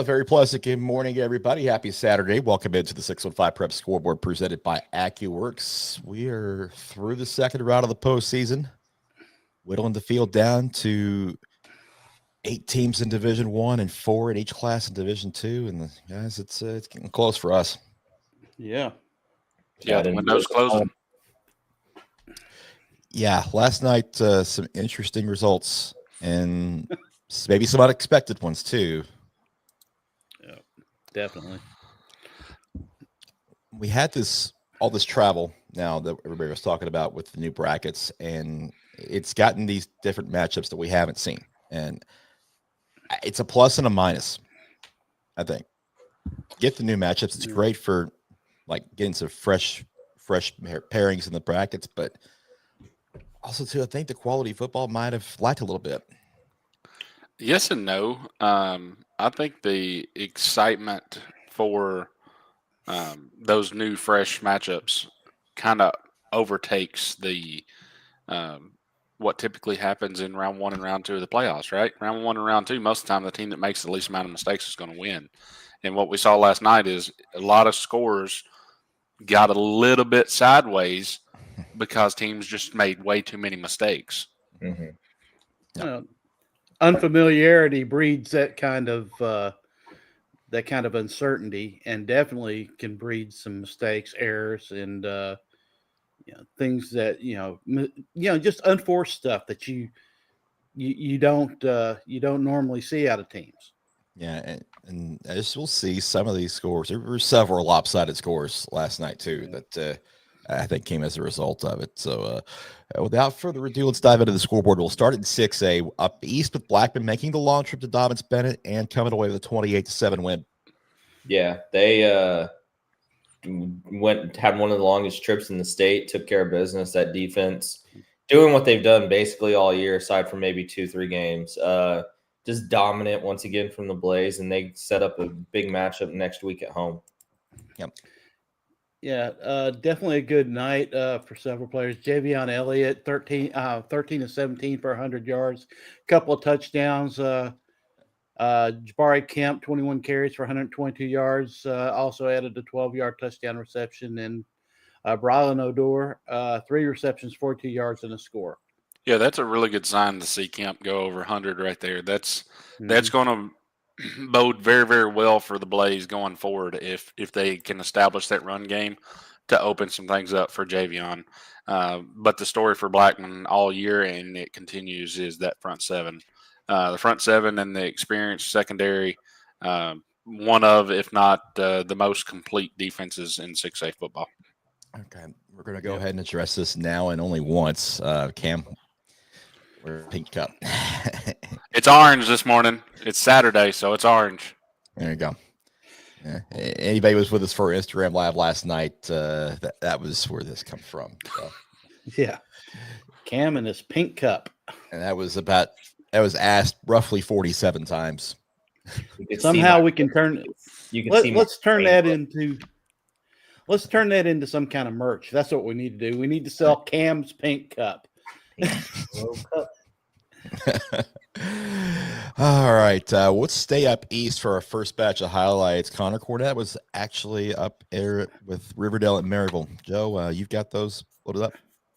a very pleasant good morning, everybody. Happy Saturday. Welcome into the 615 Preps Scoreboard presented by AccuWorks. We are through the second round of the postseason, whittling the field down to 8 teams in Division One and 4 in each class in Division Two. And guys, it's getting close for us. Yeah, the window's closing. Yeah, last night some interesting results and maybe some unexpected ones too. Yeah, definitely. We had all this travel now that everybody was talking about with the new brackets, and it's gotten these different matchups that we haven't seen. And it's a plus and a minus, I think. Get the new matchups. It's great for like getting some fresh pairings in the brackets, but also too, I think the quality of football might have lacked a little bit. Yes and no. I think the excitement for those new fresh matchups kind of overtakes the what typically happens in round 1 and round 2 of the playoffs, right? Round 1 and round 2, most of the time the team that makes the least amount of mistakes is going to win. And what we saw last night is a lot of scores got a little bit sideways because teams just made way too many mistakes. Mm-hmm. Unfamiliarity breeds that kind of uncertainty, and definitely can breed some mistakes, errors, and things that just unforced stuff that you don't normally see out of teams. Yeah, and as we'll see, some of these scores, there were several lopsided scores last night too that I think came as a result of it. So without further ado, let's dive into the scoreboard. We'll start in 6A up east with Blackman making the long trip to Dobbins-Bennett and coming away with a 28-7 win. Yeah, they had one of the longest trips in the state, took care of business. That defense doing what they've done basically all year, aside from maybe 2-3 games. Just dominant once again from the Blaze, and they set up a big matchup next week at home. Yep. Yeah, definitely a good night for several players. Javion Elliott, 13 of 17 for 100 yards, couple of touchdowns. Jabari Kemp, 21 carries for 122 yards, also added a 12-yard touchdown reception. And Brylan Odor, 3 receptions, 42 yards, and a score. Yeah, that's a really good sign to see Kemp go over 100 right there. That's going to bode very, very well for the Blaze going forward if they can establish that run game to open some things up for Javion. But the story for Blackman all year, and it continues, is that front seven. The front seven and the experienced secondary, one of, if not the most complete defenses in 6A football. Okay, we're going to go ahead and address this now and only once. Cam, we're pink cup. It's orange this morning. It's Saturday, so it's orange. There you go. Yeah. Anybody was with us for Instagram Live last night, that was where this comes from. So. Yeah. Cam and his pink cup. And that was asked roughly 47 times. Somehow we can turn let's turn that into some kind of merch. That's what we need to do. We need to sell Cam's pink cup. All right, let's stay up east for our first batch of highlights. Connor Cornett was actually up there with Riverdale and Maryville. Joe, you've got those loaded up?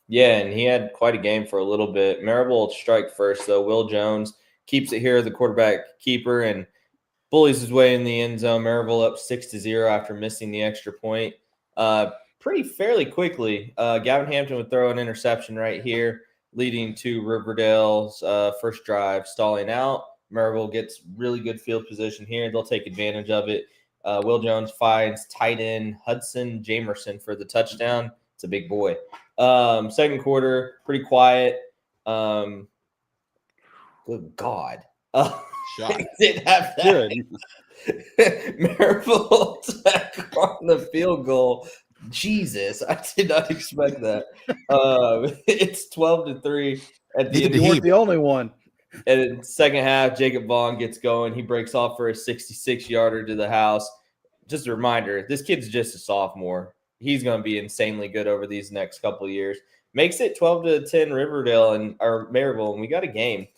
Yeah, and he had quite a game for a little bit. Maryville will strike first, though. Will Jones keeps it here, the quarterback keeper, and bullies his way in the end zone. Maryville up 6-0 after missing the extra point pretty fairly quickly. Gavin Hampton would throw an interception right here, leading to Riverdale's first drive stalling out. Maryville gets really good field position here. They'll take advantage of it. Will Jones finds tight end Hudson Jamerson for the touchdown. It's a big boy. Second quarter, pretty quiet. Good God. Didn't have that. Good. Maryville back on the field goal. Jesus, I did not expect that. It's 12-3 at the end. You weren't the only one. And in the second half, Jacob Vaughn gets going. He breaks off for a 66-yarder to the house. Just a reminder, this kid's just a sophomore. He's going to be insanely good over these next couple of years. Makes it 12-10 Riverdale or Maryville, and we got a game.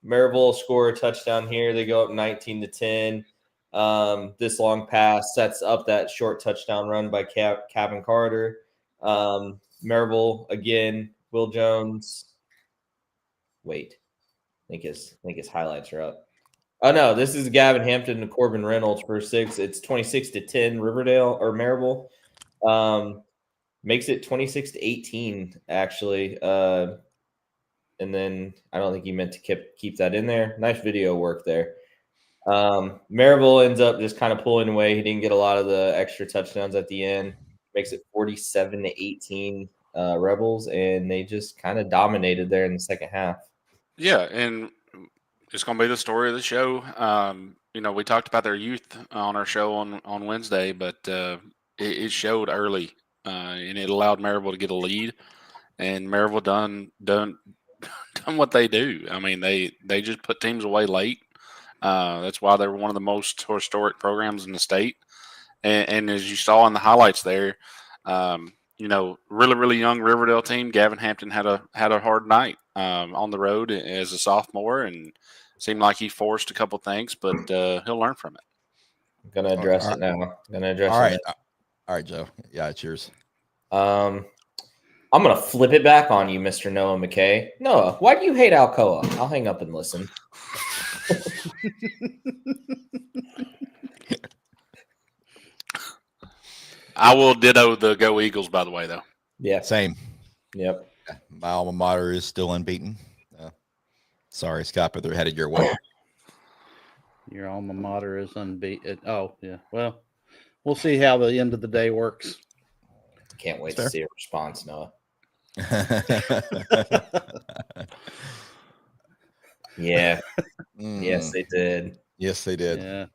Maryville score a touchdown here. They go up 19-10. This long pass sets up that short touchdown run by Kevin Carter. Maryville again. Will Jones. Wait, I think his highlights are up. Oh no, this is Gavin Hampton and Corbin Reynolds for 6. It's 26-10 Riverdale or Maryville. Makes it 26-18 actually. And then I don't think he meant to keep that in there. Nice video work there. Maryville ends up just kind of pulling away. He didn't get a lot of the extra touchdowns at the end. Makes it 47-18 Rebels, and they just kind of dominated there in the second half. Yeah, and it's going to be the story of the show. We talked about their youth on our show on Wednesday, but it showed early, and it allowed Maryville to get a lead. And Maryville done what they do. I mean, they just put teams away late. That's why they're one of the most historic programs in the state. And as you saw in the highlights there, really, really young Riverdale team. Gavin Hampton had a hard night on the road as a sophomore, and seemed like he forced a couple things, but he'll learn from it. I'm gonna address it now. All right, Joe. Yeah, it's yours. I'm gonna flip it back on you, Mr. Noah McKay. Noah, why do you hate Alcoa? I'll hang up and listen. I will ditto the Go Eagles, by the way, though. Yeah. Same. Yep. My alma mater is still unbeaten. Sorry, Scott, but they're headed your way. Your alma mater is unbeaten. Oh, yeah. Well, we'll see how the end of the day works. Can't wait to see a response, Noah. Yeah. Yes, they did. Yes, they did. Yeah.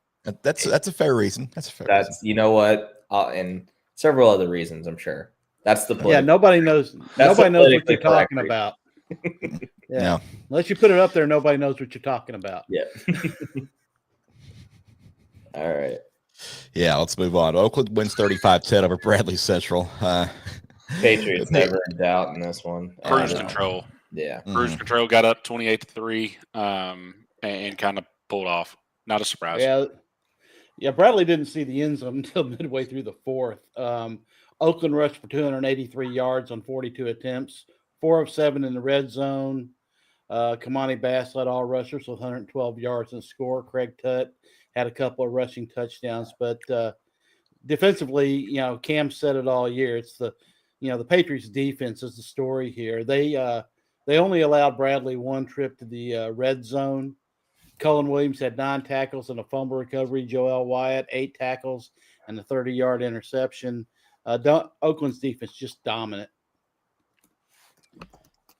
That's a fair reason. Reason. You know what? And several other reasons, I'm sure. That's the Yeah, nobody knows what you're talking about. Yeah. No. Unless you put it up there, nobody knows what you're talking about. Yeah. All right. Yeah, let's move on. Oakland wins 35-10 over Bradley Central. Patriots never in doubt in this one. Cruise control. Yeah. Cruise control got up 28-3 and kind of pulled off. Not a surprise. Yeah, Bradley didn't see the end zone until midway through the fourth. Oakland rushed for 283 yards on 42 attempts, 4 of 7 in the red zone. Kamani Bass led all rushers with 112 yards and score. Craig Tutt had a couple of rushing touchdowns, but defensively, Cam said it all year. It's the Patriots defense is the story here. They only allowed Bradley one trip to the red zone. Cullen Williams had 9 tackles and a fumble recovery. Joel Wyatt, 8 tackles and a 30-yard interception. Oakland's defense just dominant.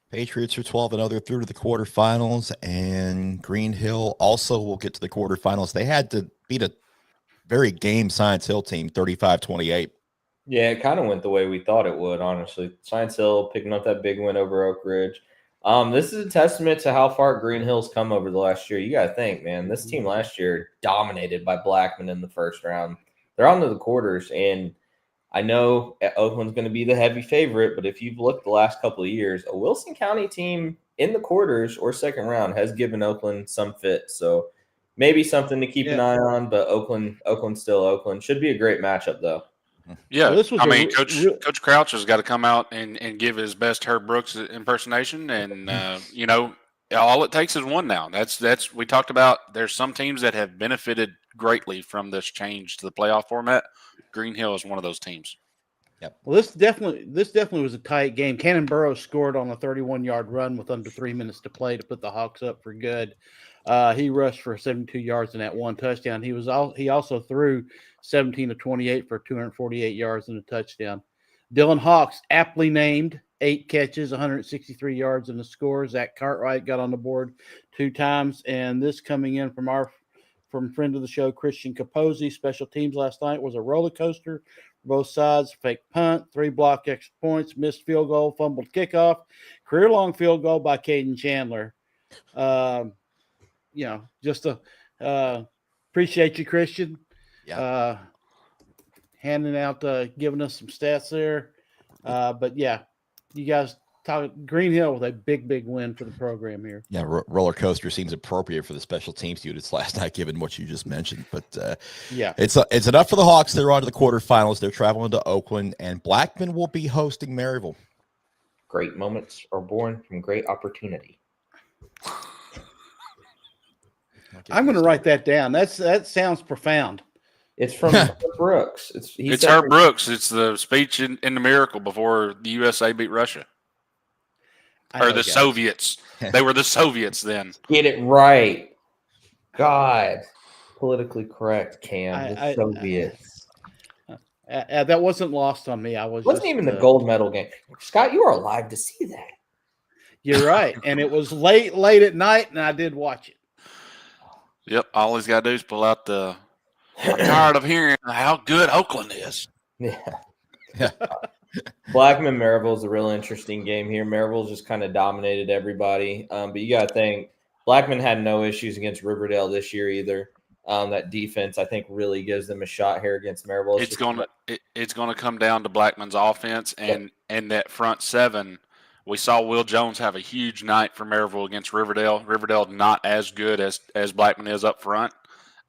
Patriots are 12-0. They're through to the quarterfinals, and Green Hill also will get to the quarterfinals. They had to beat a very game Science Hill team, 35-28. Yeah, it kind of went the way we thought it would, honestly. Science Hill picking up that big win over Oak Ridge. This is a testament to how far Green Hill's come over the last year. You got to think, man, this team last year dominated by Blackman in the first round. They're on to the quarters, and I know Oakland's going to be the heavy favorite, but if you've looked the last couple of years, a Wilson County team in the quarters or second round has given Oakland some fit. So maybe something to keep an eye on, but Oakland's still Oakland. Should be a great matchup, though. Yeah, well, Coach Crouch has got to come out and give his best Herb Brooks impersonation, and all it takes is one now. That's we talked about. There's some teams that have benefited greatly from this change to the playoff format. Green Hill is one of those teams. Yep. Well, this definitely was a tight game. Cannon Burrows scored on a 31-yard run with under 3 minutes to play to put the Hawks up for good. He rushed for 72 yards and that one touchdown. He also threw 17 of 28 for 248 yards and a touchdown. Dylan Hawks, aptly named, 8 catches, 163 yards and a score. Zach Cartwright got on the board 2 times, and this coming in from friend of the show, Christian Capozzi. Special teams last night was a roller coaster. Both sides, fake punt, 3 block extra points, missed field goal, fumbled kickoff, career-long field goal by Caden Chandler. Just appreciate you, Christian. Yeah. Handing out, giving us some stats there. But yeah, you guys Green Hill with a big win for the program here. Yeah, roller coaster seems appropriate for the special teams units last night, given what you just mentioned. But yeah, it's enough for the Hawks. They're on to the quarterfinals. They're traveling to Oakland, and Blackman will be hosting Maryville. Great moments are born from great opportunity. I'm going to write that down. That sounds profound. It's from Herb Brooks. It's Herb Brooks. It's the speech in the Miracle before the USA beat Russia. Or the Soviets. They were the Soviets then. Get it right. God. Politically correct, Cam. The Soviets. That wasn't lost on me. It wasn't even the gold medal game. Scott, you were alive to see that. You're right. And it was late at night, and I did watch it. Yep. All he's got to do is pull out the I'm tired of hearing how good Oakland is. Yeah. Blackman Maryville is a real interesting game here. Maryville just kind of dominated everybody. But you got to think Blackman had no issues against Riverdale this year either. That defense, I think, really gives them a shot here against Maryville. It's gonna come down to Blackman's offense and that front seven. We saw Will Jones have a huge night for Maryville against Riverdale. Riverdale not as good as Blackman is up front.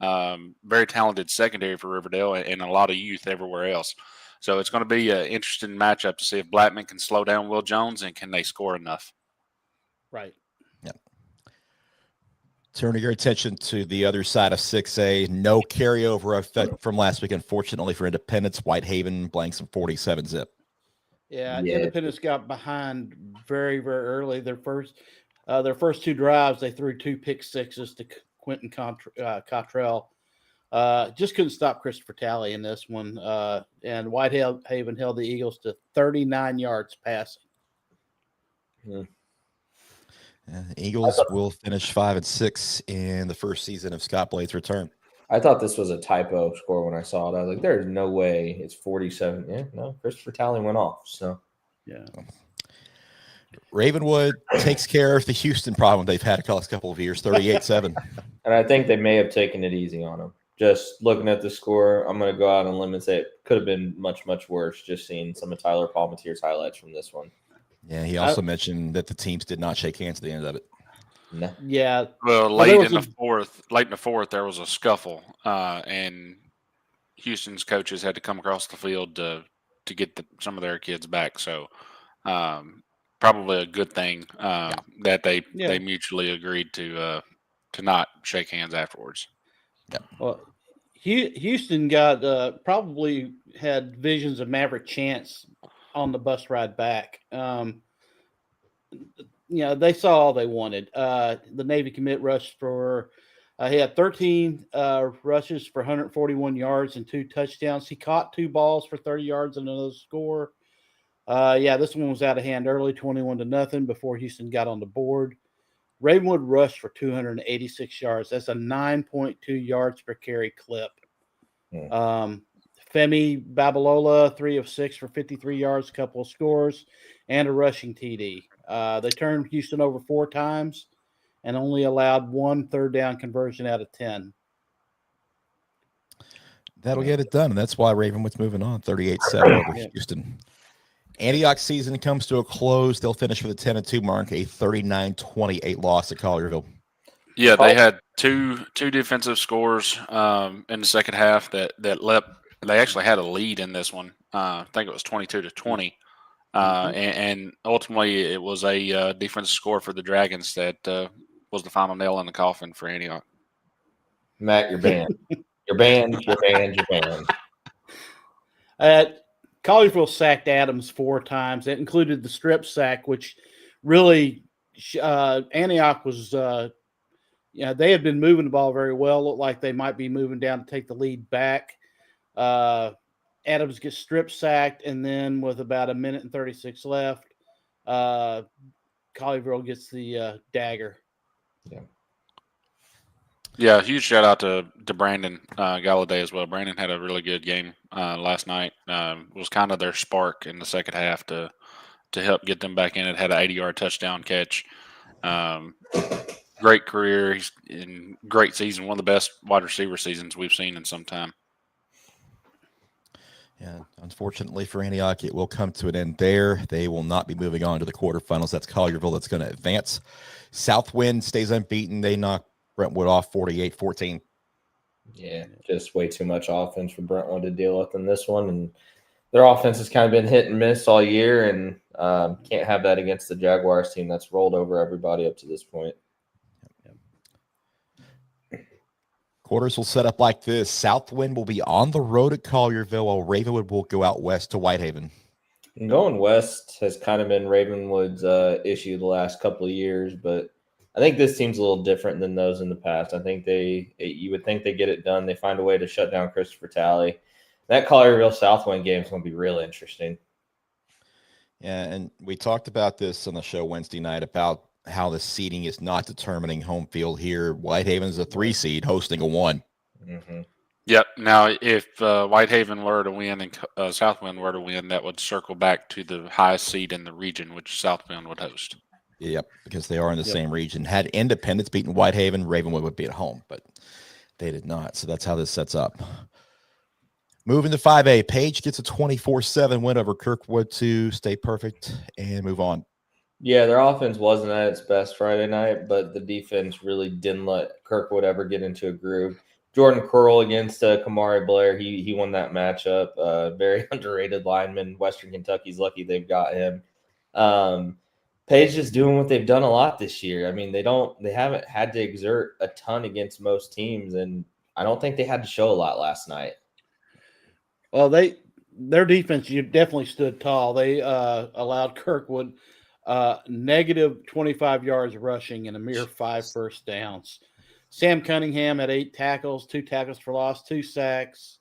Very talented secondary for Riverdale and a lot of youth everywhere else. So it's going to be an interesting matchup to see if Blackman can slow down Will Jones and can they score enough. Right. Yep. Turning your attention to the other side of 6A, no carryover effect from last week, unfortunately, for Independence. Whitehaven blanks them 47-zip. Yeah, Independence got behind very early. Their first two drives, they threw 2 pick sixes to Quentin Cottrell. Just couldn't stop Christopher Talley in this one. And Whitehaven held the Eagles to 39 yards passing. The Eagles will finish 5-6 in the first season of Scott Blade's return. I thought this was a typo score when I saw it. I was like, there's no way it's 47. Yeah, no, Christopher Talley went off. So, yeah. Ravenwood takes care of the Houston problem they've had a couple of years, 38-7. And I think they may have taken it easy on them. Just looking at the score, I'm going to go out on a limb and say it could have been much worse, just seeing some of Tyler Palmetier's highlights from this one. Yeah, he also mentioned that the teams did not shake hands at the end of it. No. Yeah. Well, late in the fourth, there was a scuffle, and Houston's coaches had to come across the field to get some of their kids back. So, probably a good thing that they mutually agreed to not shake hands afterwards. Yeah. Well, Houston got probably had visions of Maverick Chance on the bus ride back. They saw all they wanted. The Navy commit rushed for he had 13 rushes for 141 yards and 2 touchdowns. He caught 2 balls for 30 yards and another score. This one was out of hand early, 21-0 before Houston got on the board. Ravenwood rushed for 286 yards. That's a 9.2 yards per carry clip. Yeah. Femi Babalola, 3 of 6 for 53 yards, a couple of scores, and a rushing TD. They turned Houston over 4 times and only allowed 1 third down conversion out of 10. That'll get it done, and that's why Ravenwood's moving on, 38-7 over Houston. Antioch season comes to a close. They'll finish for the 10-2 mark, a 39-28 loss at Collierville. Yeah, they had two defensive scores in the second half that leapt. They actually had a lead in this one. I think it was 22-20. And ultimately, it was a defensive score for the Dragons that was the final nail in the coffin for Antioch. Matt, you're banned. You're banned. You're banned. You're banned. Collierville sacked Adams 4 times. That included the strip sack, which really Antioch was they had been moving the ball very well. Looked like they might be moving down to take the lead back. Adams gets strip sacked, and then with about 1:36 left, Collierville gets the dagger. Yeah, huge shout out to Brandon Galladay as well. Brandon had a really good game last night. Was kind of their spark in the second half to help get them back in. It had an 80-yard touchdown catch. Great career. He's in great season. One of the best wide receiver seasons we've seen in some time. Yeah, unfortunately for Antioch, it will come to an end there. They will not be moving on to the quarterfinals. That's Collierville that's going to advance. Southwind stays unbeaten. They knock Brentwood off 48-14. Yeah, just way too much offense for Brentwood to deal with in this one. And their offense has kind of been hit and miss all year, and can't have that against the Jaguars team that's rolled over everybody up to this point. Quarters will set up like this. Southwind will be on the road at Collierville, while Ravenwood will go out west to Whitehaven. And going west has kind of been Ravenwood's issue the last couple of years, but I think this team's a little different than those in the past. I think you would think they get it done. They find a way to shut down Christopher Talley. That Collierville Southwind game is going to be real interesting. Yeah, and we talked about this on the show Wednesday night about how the seeding is not determining home field here. Whitehaven is a 3 seed hosting a 1. Mm-hmm. Yep. Now, if Whitehaven were to win and Southwind were to win, that would circle back to the highest seed in the region, which Southwind would host. Yep, because they are in the same region. Had Independence beaten Whitehaven, Ravenwood would be at home, but they did not. So that's how this sets up. Moving to 5A, Page gets a 24-7 win over Kirkwood to stay perfect and move on. Yeah, their offense wasn't at its best Friday night, but the defense really didn't let Kirkwood ever get into a groove. Jordan Curl against Kamari Blair, he won that matchup. Very underrated lineman. Western Kentucky's lucky they've got him. Page is doing what they've done a lot this year. I mean, they haven't had to exert a ton against most teams, and I don't think they had to show a lot last night. Well, their defense, you definitely stood tall. They allowed Kirkwood negative 25 yards rushing and a mere 5 first downs. Sam Cunningham had 8 tackles, 2 tackles for loss, 2 sacks.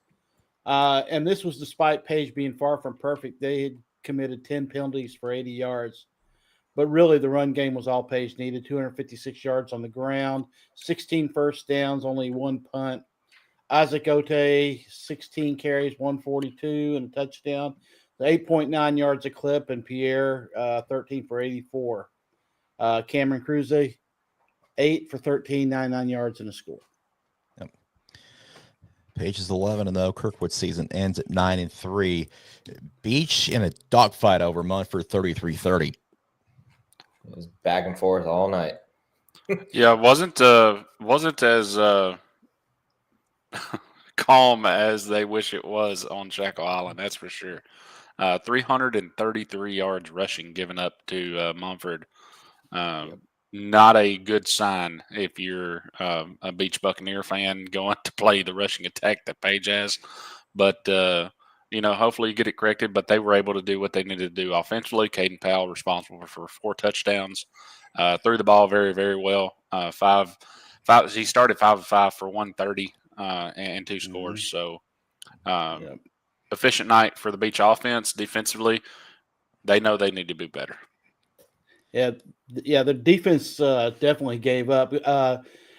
And this was despite Page being far from perfect. They had committed 10 penalties for 80 yards. But really, the run game was all Page needed. 256 yards on the ground, 16 first downs, only 1 punt. Isaac Ote, 16 carries, 142, and a touchdown. 8.9 yards a clip, and Pierre, 13 for 84. Cameron Cruz, 8 for 13, 99 yards, and a score. Yep. Page is 11-0. Kirkwood's season ends at 9-3. Beach in a dogfight over Munford, 33-30. It was back and forth all night. Yeah, wasn't as calm as they wish it was on Shackle Island, that's for sure. 333 yards rushing given up to Mumford. Not a good sign if you're a Beach Buccaneer fan going to play the rushing attack that Page has. But, hopefully you get it corrected. But they were able to do what they needed to do offensively. Caden Powell responsible for 4 touchdowns. Threw the ball very, very well. He started 5 of 5 for 130 and 2 scores. So efficient night for the Beach offense. Defensively, they know they need to be better. Yeah, the defense definitely gave up.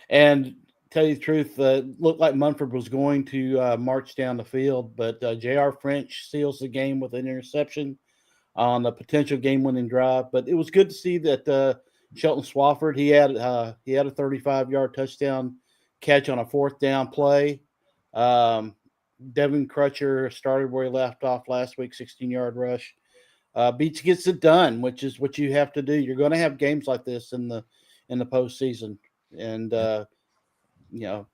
And tell you the truth, looked like Munford was going to march down the field, but J.R. French seals the game with an interception on a potential game-winning drive. But it was good to see that Shelton Swafford, he had a 35-yard touchdown catch on a 4th down play. Devin Crutcher started where he left off last week, 16-yard rush. Beach gets it done, which is what you have to do. You're going to have games like this in the postseason, and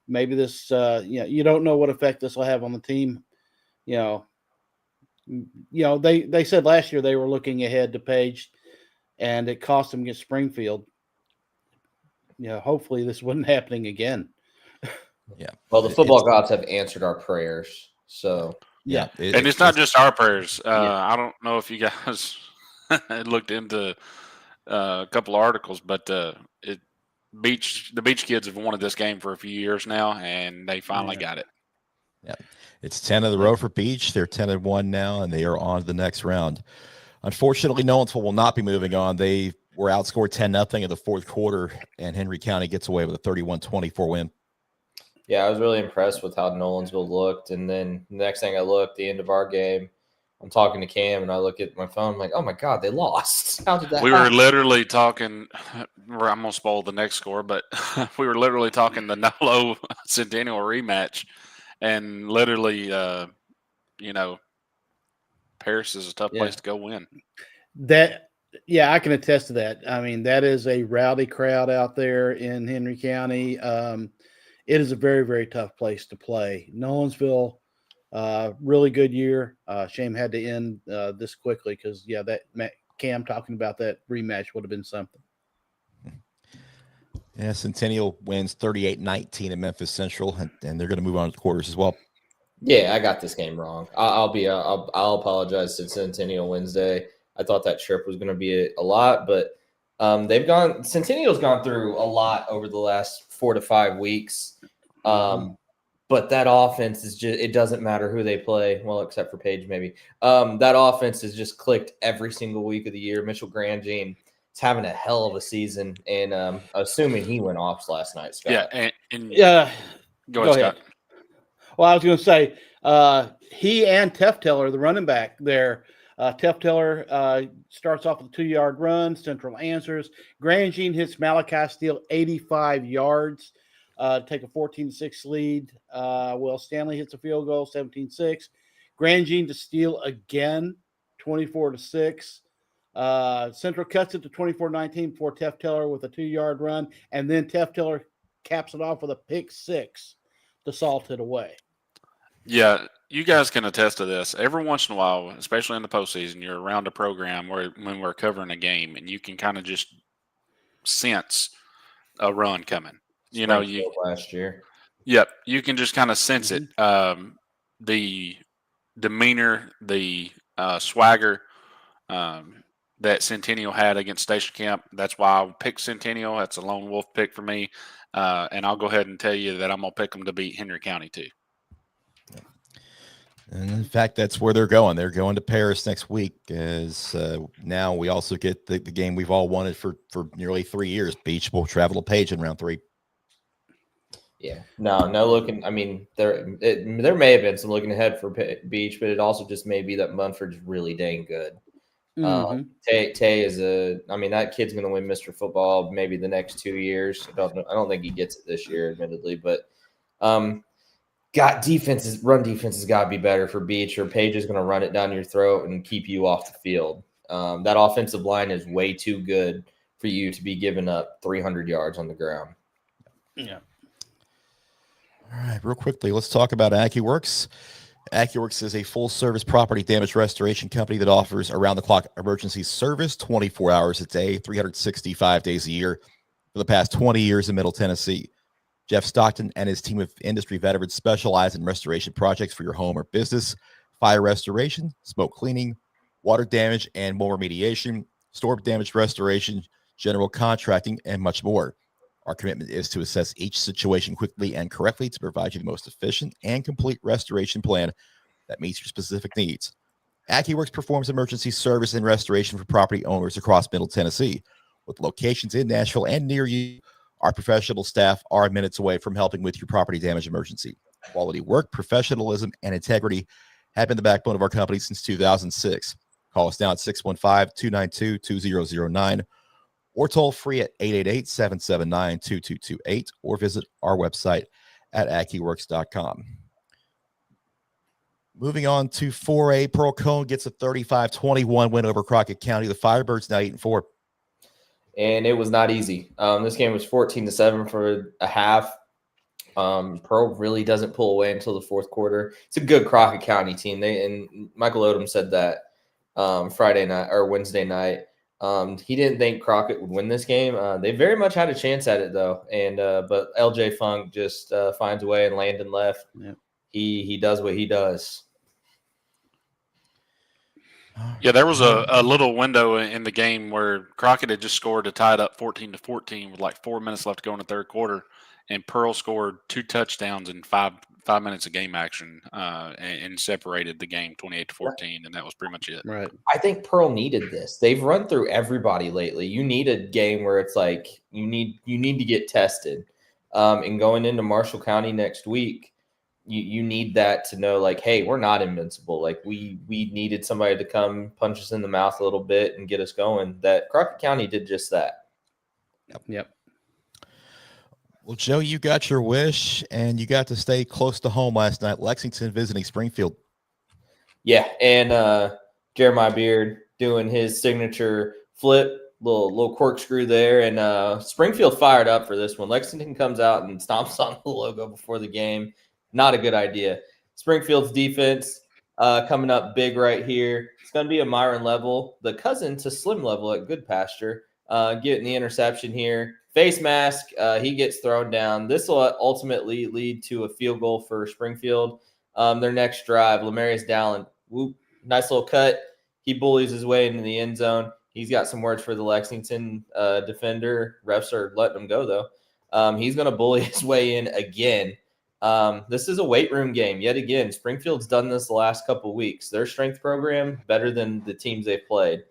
maybe this, you don't know what effect this will have on the team. They said last year they were looking ahead to Page, and it cost them against Springfield. Hopefully this wasn't happening again. Yeah. Well, the football gods have answered our prayers, so. Yeah, and it's not just our prayers. I don't know if you guys looked into a couple of articles, but the Beach kids have wanted this game for a few years now, and they finally got it. Yeah, it's 10 in the row for Beach. They're 10-1 now, and they are on to the next round. Unfortunately, Nolensville will not be moving on. They were outscored 10-0 in the 4th quarter, and Henry County gets away with a 31-24 win. Yeah, I was really impressed with how Nolensville looked. And then the next thing I looked, the end of our game, I'm talking to Cam, and I look at my phone. I'm like, oh, my God, they lost. How did that happen? Were literally talking – I'm going to spoil the next score, but we were literally talking the Nolo Centennial rematch. And literally, Paris is a tough place to go win. Yeah, I can attest to that. I mean, that is a rowdy crowd out there in Henry County. It is a very, very tough place to play. Nolensville, really good year. Shame had to end this quickly because, Cam talking about that rematch would have been something. Yeah, Centennial wins 38-19 at Memphis Central, and they're going to move on to the quarters as well. Yeah, I got this game wrong. I'll apologize to Centennial Wednesday. I thought that trip was going to be a lot, but Centennial's gone through a lot over the last 4 to 5 weeks. But that offense is just, it doesn't matter who they play. Well, except for Page, maybe. That offense has just clicked every single week of the year. Mitchell Grandjean is having a hell of a season, and assuming he went off last night, Scott. Yeah, go ahead, Scott. Well, I was going to say he and Tefteller, the running back there. Tefteller starts off with a 2-yard run. Central answers. Grandjean hits Malachi Steele 85 yards. Take a 14-6 lead. Will Stanley hits a field goal, 17-6. Grandjean to steal again, 24-6. Central cuts it to 24-19 before Tefteller with a 2-yard run, and then Tefteller caps it off with a pick 6 to salt it away. Yeah, you guys can attest to this. Every once in a while, especially in the postseason, you're around a program when we're covering a game, and you can kind of just sense a run coming. Last year. Yep, you can just kind of sense it. The demeanor, the swagger that Centennial had against Station Camp. That's why I picked Centennial. That's a lone wolf pick for me. And I'll go ahead and tell you that I'm going to pick them to beat Henry County too. And in fact, that's where they're going. They're going to Paris next week. As now we also get the game we've all wanted for nearly 3 years. Beach will travel to Page in round 3. Yeah, no looking. I mean, there may have been some looking ahead for Beach, but it also just may be that Munford's really dang good. Tay is that kid's going to win Mr. Football maybe the next 2 years. I don't think he gets it this year, admittedly, but run defense has got to be better for Beach, or Page is going to run it down your throat and keep you off the field. That offensive line is way too good for you to be giving up 300 yards on the ground. Yeah. All right, real quickly, let's talk about AccuWorks. AccuWorks is a full-service property damage restoration company that offers around-the-clock emergency service 24 hours a day, 365 days a year for the past 20 years in Middle Tennessee. Jeff Stockton and his team of industry veterans specialize in restoration projects for your home or business, fire restoration, smoke cleaning, water damage and mold remediation, storm damage restoration, general contracting, and much more. Our commitment is to assess each situation quickly and correctly to provide you the most efficient and complete restoration plan that meets your specific needs. AccuWorks performs emergency service and restoration for property owners across Middle Tennessee. With locations in Nashville and near you, our professional staff are minutes away from helping with your property damage emergency. Quality work, professionalism, and integrity have been the backbone of our company since 2006. Call us now at 615-292-2009 or toll free at 888-779-2228 or visit our website at AccuWorks.com. Moving on to 4A, Pearl Cone gets a 35-21 win over Crockett County. The Firebirds now 8-4. And it was not easy. This game was 14-7 for a half. Pearl really doesn't pull away until the fourth quarter. It's a good Crockett County team. And Michael Odom said that Friday night or Wednesday night. He didn't think Crockett would win this game. They very much had a chance at it though, but LJ Funk just finds a way, and Landon left. Yeah. He does what he does. Yeah, there was a little window in the game where Crockett had just scored to tie it up 14-14 with like 4 minutes left to go in the third quarter, and Pearl scored 2 touchdowns in five minutes of game action and separated the game 28-14, and that was pretty much it. Right. I think Pearl needed this. They've run through everybody lately. You need a game where it's like you need to get tested. And going into Marshall County next week, you need that to know, like, hey, we're not invincible. Like we needed somebody to come punch us in the mouth a little bit and get us going. That Crockett County did just that. Yep. Well, Joe, you got your wish, and you got to stay close to home last night. Lexington visiting Springfield. Yeah, and Jeremiah Beard doing his signature flip, little corkscrew there, and Springfield fired up for this one. Lexington comes out and stomps on the logo before the game. Not a good idea. Springfield's defense coming up big right here. It's going to be a Myron Level, the cousin to Slim Level at Good Pasture, getting the interception here. Face mask, he gets thrown down. This will ultimately lead to a field goal for Springfield. Their next drive, Lamarius Dallin, whoop, nice little cut. He bullies his way into the end zone. He's got some words for the Lexington defender. Refs are letting him go, though. He's going to bully his way in again. This is a weight room game. Yet again, Springfield's done this the last couple of weeks. Their strength program, better than the teams they've played.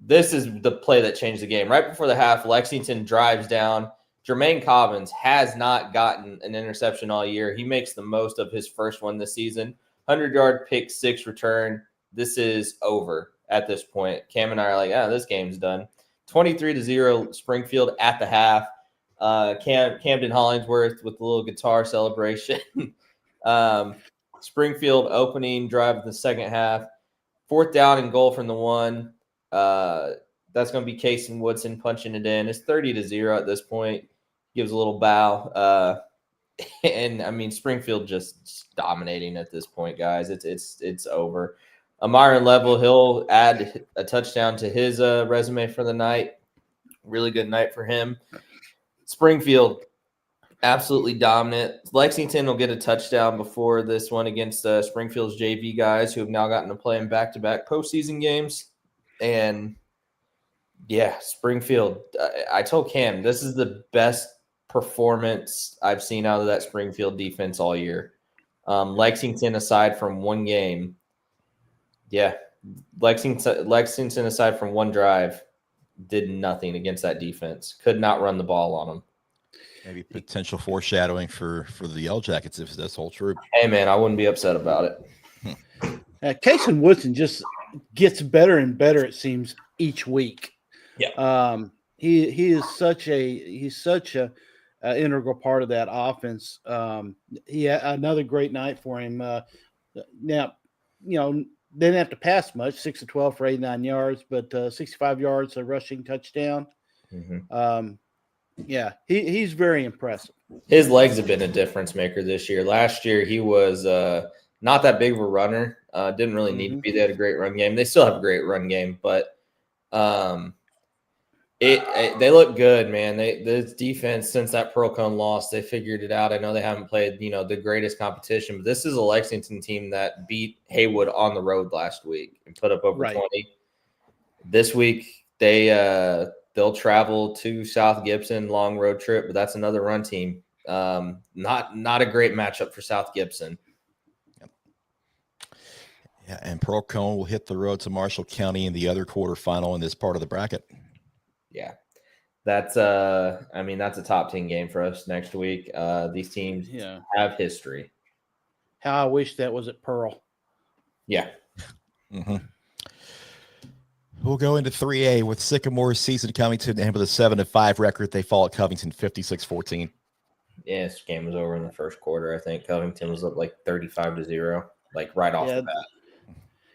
This is the play that changed the game. Right before the half, Lexington drives down. Jermaine Cobbins has not gotten an interception all year. He makes the most of his first one this season. 100-yard pick six return. This is over at this point. Cam and I are like, this game's done. 23-0 Springfield at the half. Camden Hollingsworth with the little guitar celebration. Springfield opening drive of the second half. 4th down and goal from the 1. That's going to be Kason Woodson punching it in. It's 30-0 at this point. Gives a little bow. And I mean, Springfield just dominating at this point, guys. It's over. Myron Level, he'll add a touchdown to his resume for the night. Really good night for him. Springfield, absolutely dominant. Lexington will get a touchdown before this one against Springfield's JV guys who have now gotten to play in back-to-back postseason games. And, yeah, Springfield, I told Cam, this is the best performance I've seen out of that Springfield defense all year. Lexington, aside from one game, Lexington, aside from one drive, did nothing against that defense. Could not run the ball on them. Maybe potential foreshadowing for the Yellow Jackets if this holds true. Hey, man, I wouldn't be upset about it. Kason Woodson just gets better and better, it seems, each week. Yeah. He is such a integral part of that offense. He had another great night for him. Now, didn't have to pass much, 6 of 12 for 89 yards, but 65 yards, a rushing touchdown. Mm-hmm. He's very impressive. His legs have been a difference maker this year. Last year, he was not that big of a runner. Didn't really need to be. They had a great run game. They still have a great run game, but they look good, man. This defense, since that Pearl Cone loss, they figured it out. I know they haven't played, the greatest competition, but this is a Lexington team that beat Haywood on the road last week and put up over 20. This week, they'll travel to South Gibson, long road trip, but that's another run team. Not a great matchup for South Gibson. Yeah, and Pearl Cone will hit the road to Marshall County in the other quarterfinal in this part of the bracket. Yeah, that's a top 10 game for us next week. These teams have history. How I wish that was at Pearl. Yeah. Mm-hmm. We'll go into 3A with Sycamore's season coming to an end with a 7-5 record. They fall at Covington 56-14. Yeah, this game was over in the first quarter. I think Covington was up like 35-0, like right off the bat.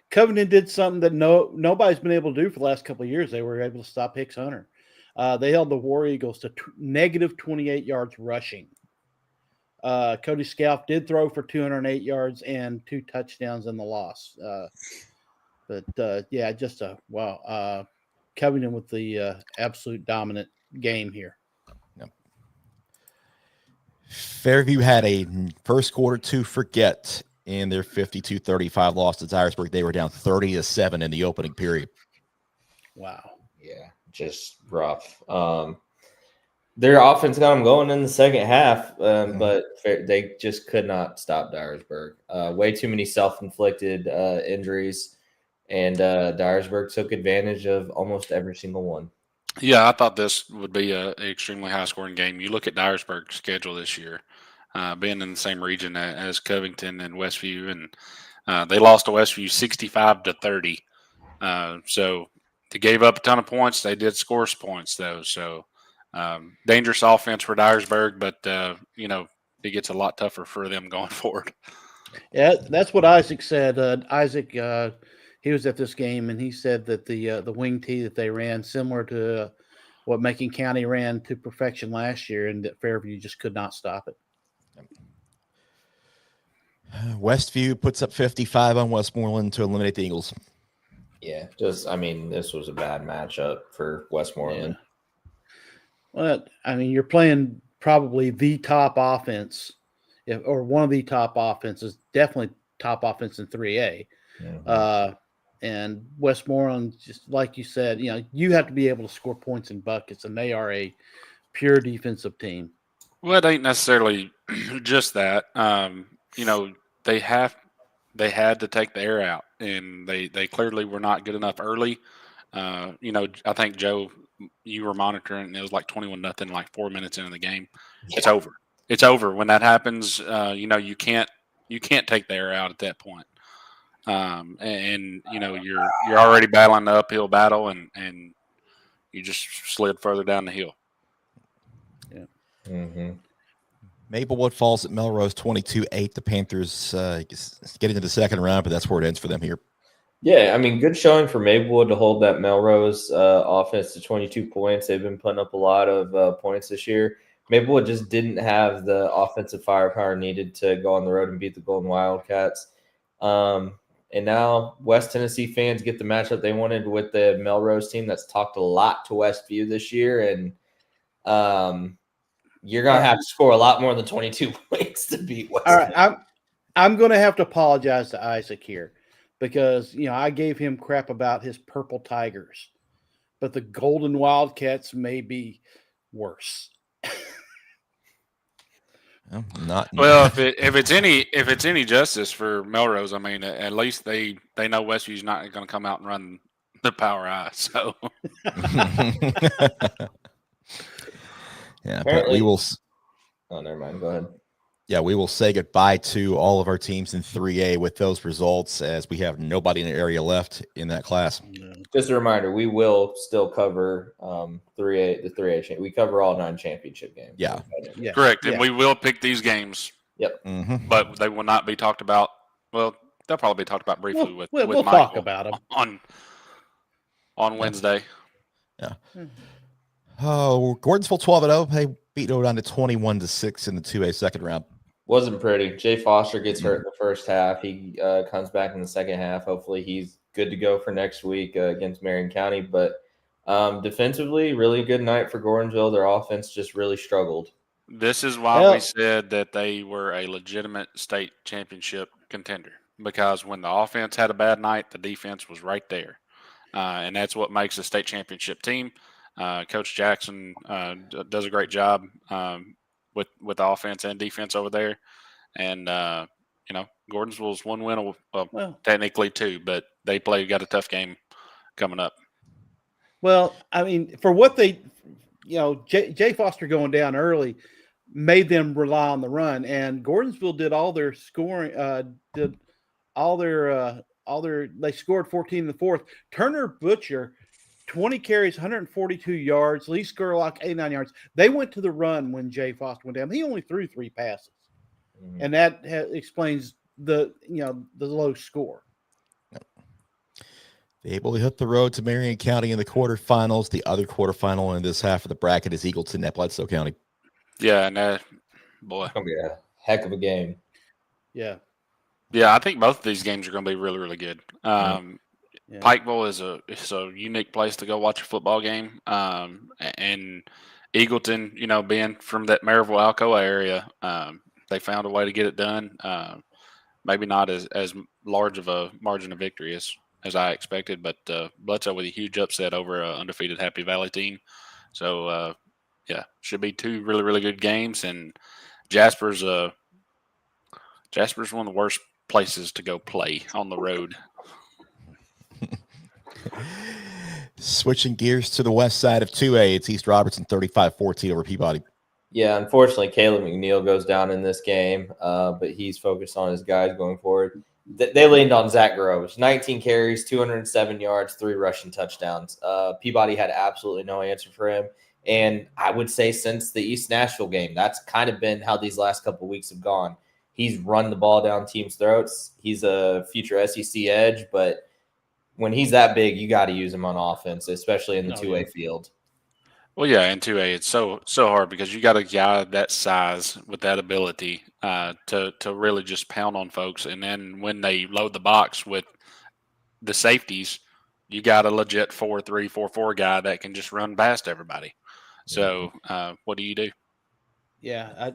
Covington did something that nobody's been able to do for the last couple of years. They were able to stop Hicks Hunter. They held the War Eagles to negative 28 yards rushing. Cody Scalf did throw for 208 yards and 2 touchdowns in the loss. Covington with the absolute dominant game here. Yep. Fairview had a first quarter to forget in their 52-35 loss to Dyersburg. They were down 30-7 in the opening period. Wow. Yeah, just rough. Their offense got them going in the second half, but they just could not stop Dyersburg. Way too many self-inflicted injuries, and Dyersburg took advantage of almost every single one. Yeah, I thought this would be an extremely high-scoring game. You look at Dyersburg's schedule this year, being in the same region as Covington and Westview, and they lost to Westview 65-30. So they gave up a ton of points. They did score points, though. So dangerous offense for Dyersburg, but, it gets a lot tougher for them going forward. Yeah, that's what Isaac said. Isaac, he was at this game, and he said that the wing tee that they ran similar to what Macon County ran to perfection last year, and that Fairview just could not stop it. Westview puts up 55 on Westmoreland to eliminate the Eagles. Yeah, this was a bad matchup for Westmoreland. Yeah. Well, I mean, you're playing probably the top offense, or one of the top offenses, definitely top offense in 3A. Mm-hmm. And Westmoreland, just like you said, you have to be able to score points and buckets, and they are a pure defensive team. Well, it ain't necessarily just that. They had to take the air out, and they clearly were not good enough early. I think Joe, you were monitoring, and it was like 21-0, like 4 minutes into the game. Yeah. It's over. It's over when that happens. You can't take the air out at that point. You're already battling the uphill battle, and you just slid further down the hill. Yeah. Mm-hmm. Maplewood falls at Melrose 22-8. The Panthers get into the second round, but that's where it ends for them here. Yeah, I mean, good showing for Maplewood to hold that Melrose offense to 22 points. They've been putting up a lot of points this year. Maplewood just didn't have the offensive firepower needed to go on the road and beat the Golden Wildcats. And now West Tennessee fans get the matchup they wanted with the Melrose team that's talked a lot to Westview this year. And you're going to have to score a lot more than 22 points to beat Westview. All right, I'm going to have to apologize to Isaac here because, I gave him crap about his Purple Tigers, but the Golden Wildcats may be worse. Well, if it's any justice for Melrose, I mean, at least they know Westview's not going to come out and run the power eye. So, yeah, but we will. Oh, never mind. Go ahead. Yeah, we will say goodbye to all of our teams in 3A with those results, as we have nobody in the area left in that class. Just a reminder, we will still cover 3A, the 3A. We cover all 9 championship games. Yeah. Correct. And we will pick these games. Yep. Mm-hmm. But they will not be talked about. Well, they'll probably be talked about briefly with we'll Michael talk about them on Wednesday. Yeah. Oh, Gordonsville 12-0. They beat Odon to 21-6 in the 2A second round. Wasn't pretty. Jay Foster gets hurt in the first half. He comes back in the second half. Hopefully he's good to go for next week against Marion County. But defensively, really good night for Gordonsville. Their offense just really struggled. This is why we said that they were a legitimate state championship contender, because when the offense had a bad night, the defense was right there. And that's what makes a state championship team. Coach Jackson does a great job with the offense and defense over there. And, Gordonsville's one win, technically 2, but they got a tough game coming up. Well, I mean, for what they, Jay Foster going down early made them rely on the run, and Gordonsville did all their scoring, they scored 14 in the fourth. Turner Butcher, 20 carries, 142 yards. Lee Skurlock, 89 yards. They went to the run when Jay Foster went down. He only threw 3 passes. Mm-hmm. And that explains the low score. They able to hit the road to Marion County in the quarterfinals. The other quarterfinal in this half of the bracket is Eagleton at Bledsoe County. Yeah, and boy. It's going to be a heck of a game. Yeah. Yeah, I think both of these games are going to be really, really good. Pikeville is a unique place to go watch a football game. And Eagleton, being from that Maryville, Alcoa area, they found a way to get it done. Maybe not as large of a margin of victory as I expected, but Bledsoe with a huge upset over an undefeated Happy Valley team. So, should be 2 really, really good games. And Jasper's one of the worst places to go play on the road. Switching gears to the west side of 2A, it's East Robertson 35-14 over Peabody. Yeah, unfortunately, Caleb McNeil goes down in this game, but he's focused on his guys going forward. They leaned on Zach Groves, 19 carries, 207 yards, 3 rushing touchdowns. Peabody had absolutely no answer for him. And I would say since the East Nashville game, that's kind of been how these last couple of weeks have gone. He's run the ball down teams' throats. He's a future SEC edge, but when he's that big, you got to use him on offense, especially in the two-way field. Well, yeah, in 2A, it's so hard because you got a guy that size with that ability to really just pound on folks. And then when they load the box with the safeties, you got a legit 4-3, 4-4 guy that can just run past everybody. So what do you do? Yeah,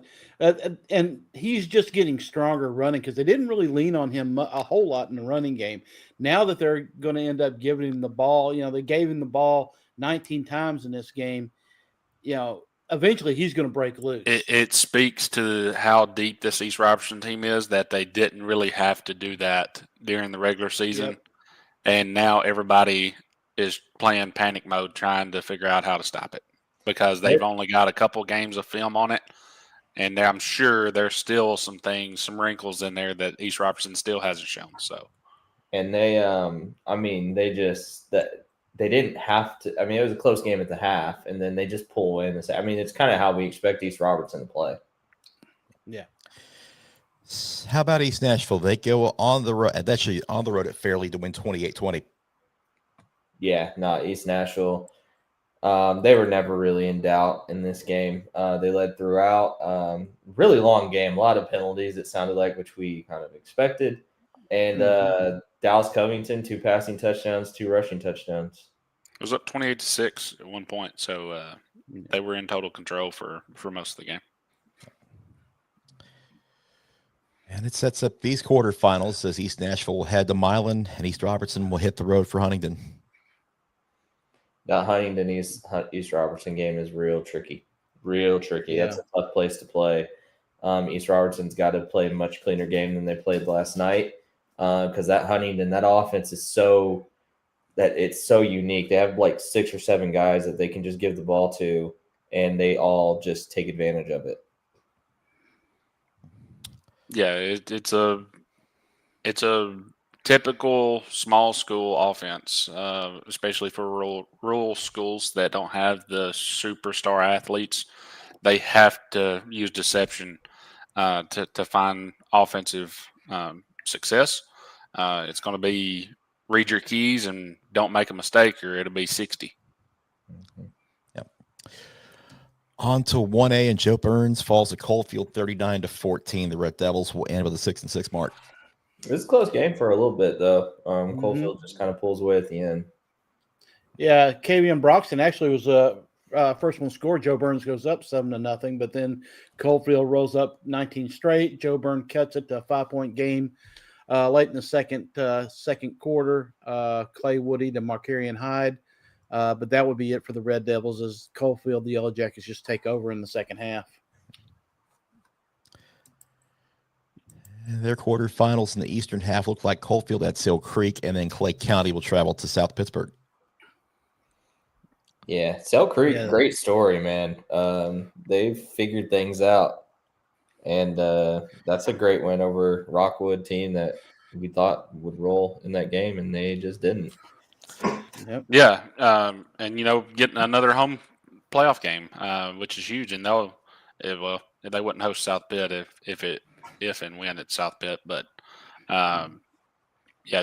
and he's just getting stronger running because they didn't really lean on him a whole lot in the running game. Now that they're going to end up giving him the ball, they gave him the ball 19 times in this game. Eventually he's going to break loose. It speaks to how deep this East Robertson team is that they didn't really have to do that during the regular season. Yep. And now everybody is playing panic mode trying to figure out how to stop it because they've only got a couple games of film on it. And I'm sure there's still some wrinkles in there that East Robertson still hasn't shown. So, and they, they didn't have to. I mean, it was a close game at the half, and then they just pull in. I mean, it's kind of how we expect East Robertson to play. Yeah. How about East Nashville? They go on the road. Actually, on the road at Fairleigh to win 28-20. Yeah, no, East Nashville. They were never really in doubt in this game. They led throughout. Really long game, a lot of penalties, it sounded like, which we kind of expected. And Dallas Covington, 2 passing touchdowns, 2 rushing touchdowns. It was up 28-6 at one point, so they were in total control for most of the game. And it sets up these quarterfinals as East Nashville will head to Milan and East Robertson will hit the road for Huntington. That Huntington East Robertson game is real tricky. Real tricky. Yeah. That's a tough place to play. East Robertson's got to play a much cleaner game than they played last night because that Huntington, that offense is so unique. They have like 6 or 7 guys that they can just give the ball to, and they all just take advantage of it. Yeah, it's a typical small school offense, especially for rural schools that don't have the superstar athletes. They have to use deception to find offensive success. It's going to be read your keys and don't make a mistake, or it'll be 60. Yep. On to 1A, and Joe Burns falls to Coalfield 39-14. The Red Devils will end with a 6-6 mark. It was a close game for a little bit, though. Coalfield just kind of pulls away at the end. Yeah, Kavian Broxton actually was first one scored. Joe Burns goes up 7-0, but then Coalfield rolls up 19 straight. Joe Burns cuts it to a 5-point game late in the second quarter. Clay Woody to Markarian Hyde. But that would be it for the Red Devils as Coalfield, the Yellow Jackets, just take over in the second half. Their quarterfinals in the eastern half look like Coalfield at Seal Creek, and then Clay County will travel to South Pittsburgh. Yeah, Seal Creek, great story, man. They've figured things out, and that's a great win over Rockwood team that we thought would roll in that game, and they just didn't. Yep. Yeah, and getting another home playoff game, which is huge, and they wouldn't host South Pitt if and when it's South Pitt, but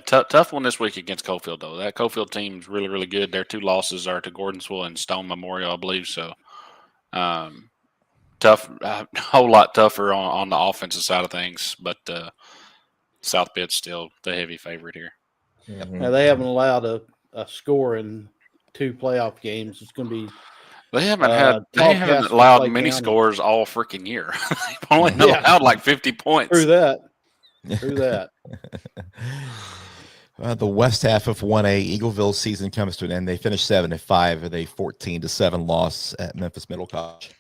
tough one this week against Coalfield, though. That Coalfield team's really, really good. Their 2 losses are to Gordonsville and Stone Memorial, I believe. So tough, a whole lot tougher on the offensive side of things, but South Pitt's still the heavy favorite here. Mm-hmm. Now, they haven't allowed a score in 2 playoff games. It's going to be They haven't allowed many scores all freaking year. They've only allowed like 50 points. Through that. The west half of 1A, Eagleville's season comes to an end. They finished 7-5 with a 14-7 loss at Memphis Middle College.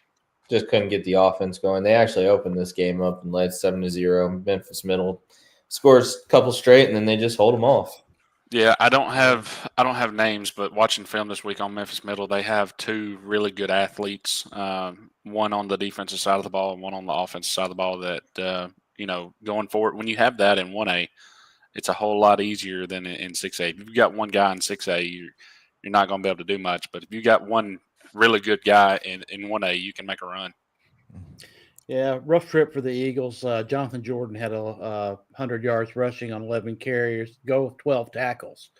Just couldn't get the offense going. They actually opened this game up and led 7-0. Memphis Middle scores a couple straight, and then they just hold them off. Yeah, I don't have names, but watching film this week on Memphis Middle, they have 2 really good athletes. One on the defensive side of the ball and one on the offensive side of the ball that going forward, when you have that in 1A, it's a whole lot easier than in 6A. If you've got one guy in 6A, you're not going to be able to do much. But if you got one really good guy in 1A, you can make a run. Yeah, rough trip for the Eagles. Jonathan Jordan had 100 yards rushing on 11 carries, go 12 tackles.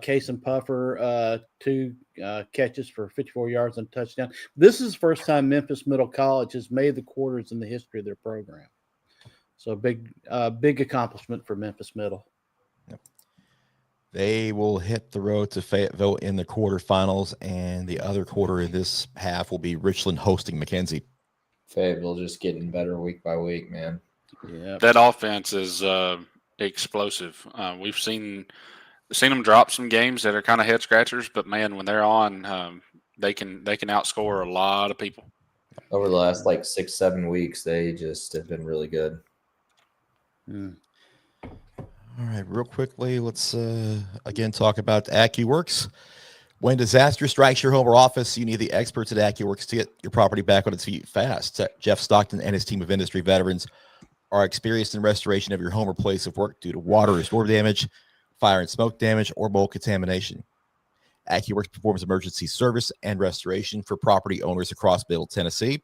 Case and Puffer, 2 catches for 54 yards and a touchdown. This is the first time Memphis Middle College has made the quarters in the history of their program. So big accomplishment for Memphis Middle. Yep. They will hit the road to Fayetteville in the quarterfinals, and the other quarter of this half will be Richland hosting McKenzie. Fayetteville just getting better week by week, man. Yeah, That offense is explosive. We've seen them drop some games that are kind of head scratchers, but man, when they're on, they can outscore a lot of people. Over the last 6-7 weeks, they just have been really good. All right, real quickly, let's again talk about AccuWorks. When disaster strikes your home or office, you need the experts at AccuWorks to get your property back on its feet fast. Jeff Stockton and his team of industry veterans are experienced in restoration of your home or place of work due to water or storm damage, fire and smoke damage, or mold contamination. AccuWorks performs emergency service and restoration for property owners across Middle Tennessee.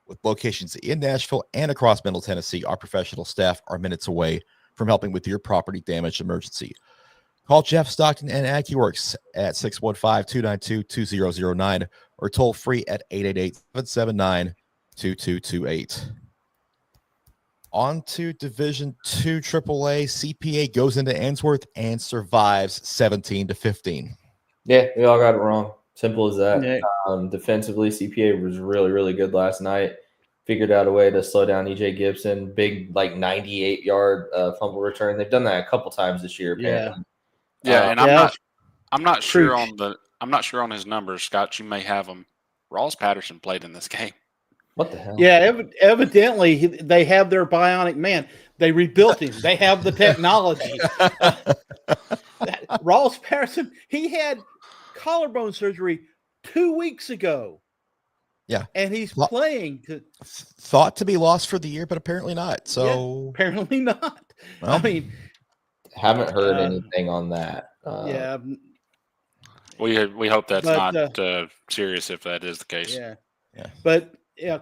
With locations in Nashville and across Middle Tennessee, our professional staff are minutes away from helping with your property damage emergency. Call Jeff Stockton and AccuWorks at 615-292-2009 or toll free at 888-779-2228. On to Division II AAA. CPA goes into Ainsworth and survives 17-15. Yeah, we all got it wrong. Simple as that. Yeah. Defensively, CPA was really, really good last night. Figured out a way to slow down EJ Gibson. Big 98-yard fumble return. They've done that a couple times this year. Apparently. Yeah, and I'm not sure on his numbers, Scott. You may have them. Ross Patterson played in this game. What the hell? Yeah, evidently they have their bionic man. They rebuilt him. They have the technology. Ross Patterson, he had collarbone surgery 2 weeks ago. Yeah. And he's playing. Thought to be lost for the year, but apparently not. So yeah, apparently not. Well, I mean, haven't heard anything on that. Yeah. We hope that's not serious if that is the case. Yeah. But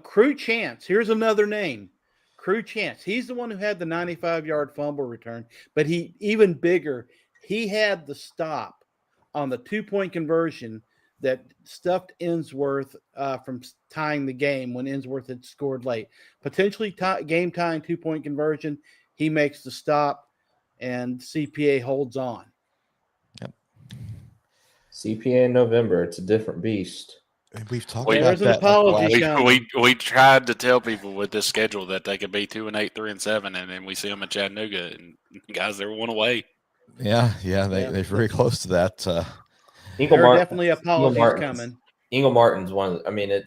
Crew Chance, here's another name. Crew Chance. He's the one who had the 95-yard fumble return, but even bigger, he had the stop on the 2-point conversion that stuffed Ainsworth from tying the game when Ainsworth had scored late. Potentially game-tying 2-point conversion. He makes the stop, and CPA holds on. Yep. CPA in November. It's a different beast. We've talked Well, about there's an that. apology. We tried to tell people with this schedule that they could be 2-8, 3-7, and then we see them at Chattanooga, and guys, they're one away. Yeah, they're very close to that. There are definitely apologies coming. Ingle Martin's one of the, I mean,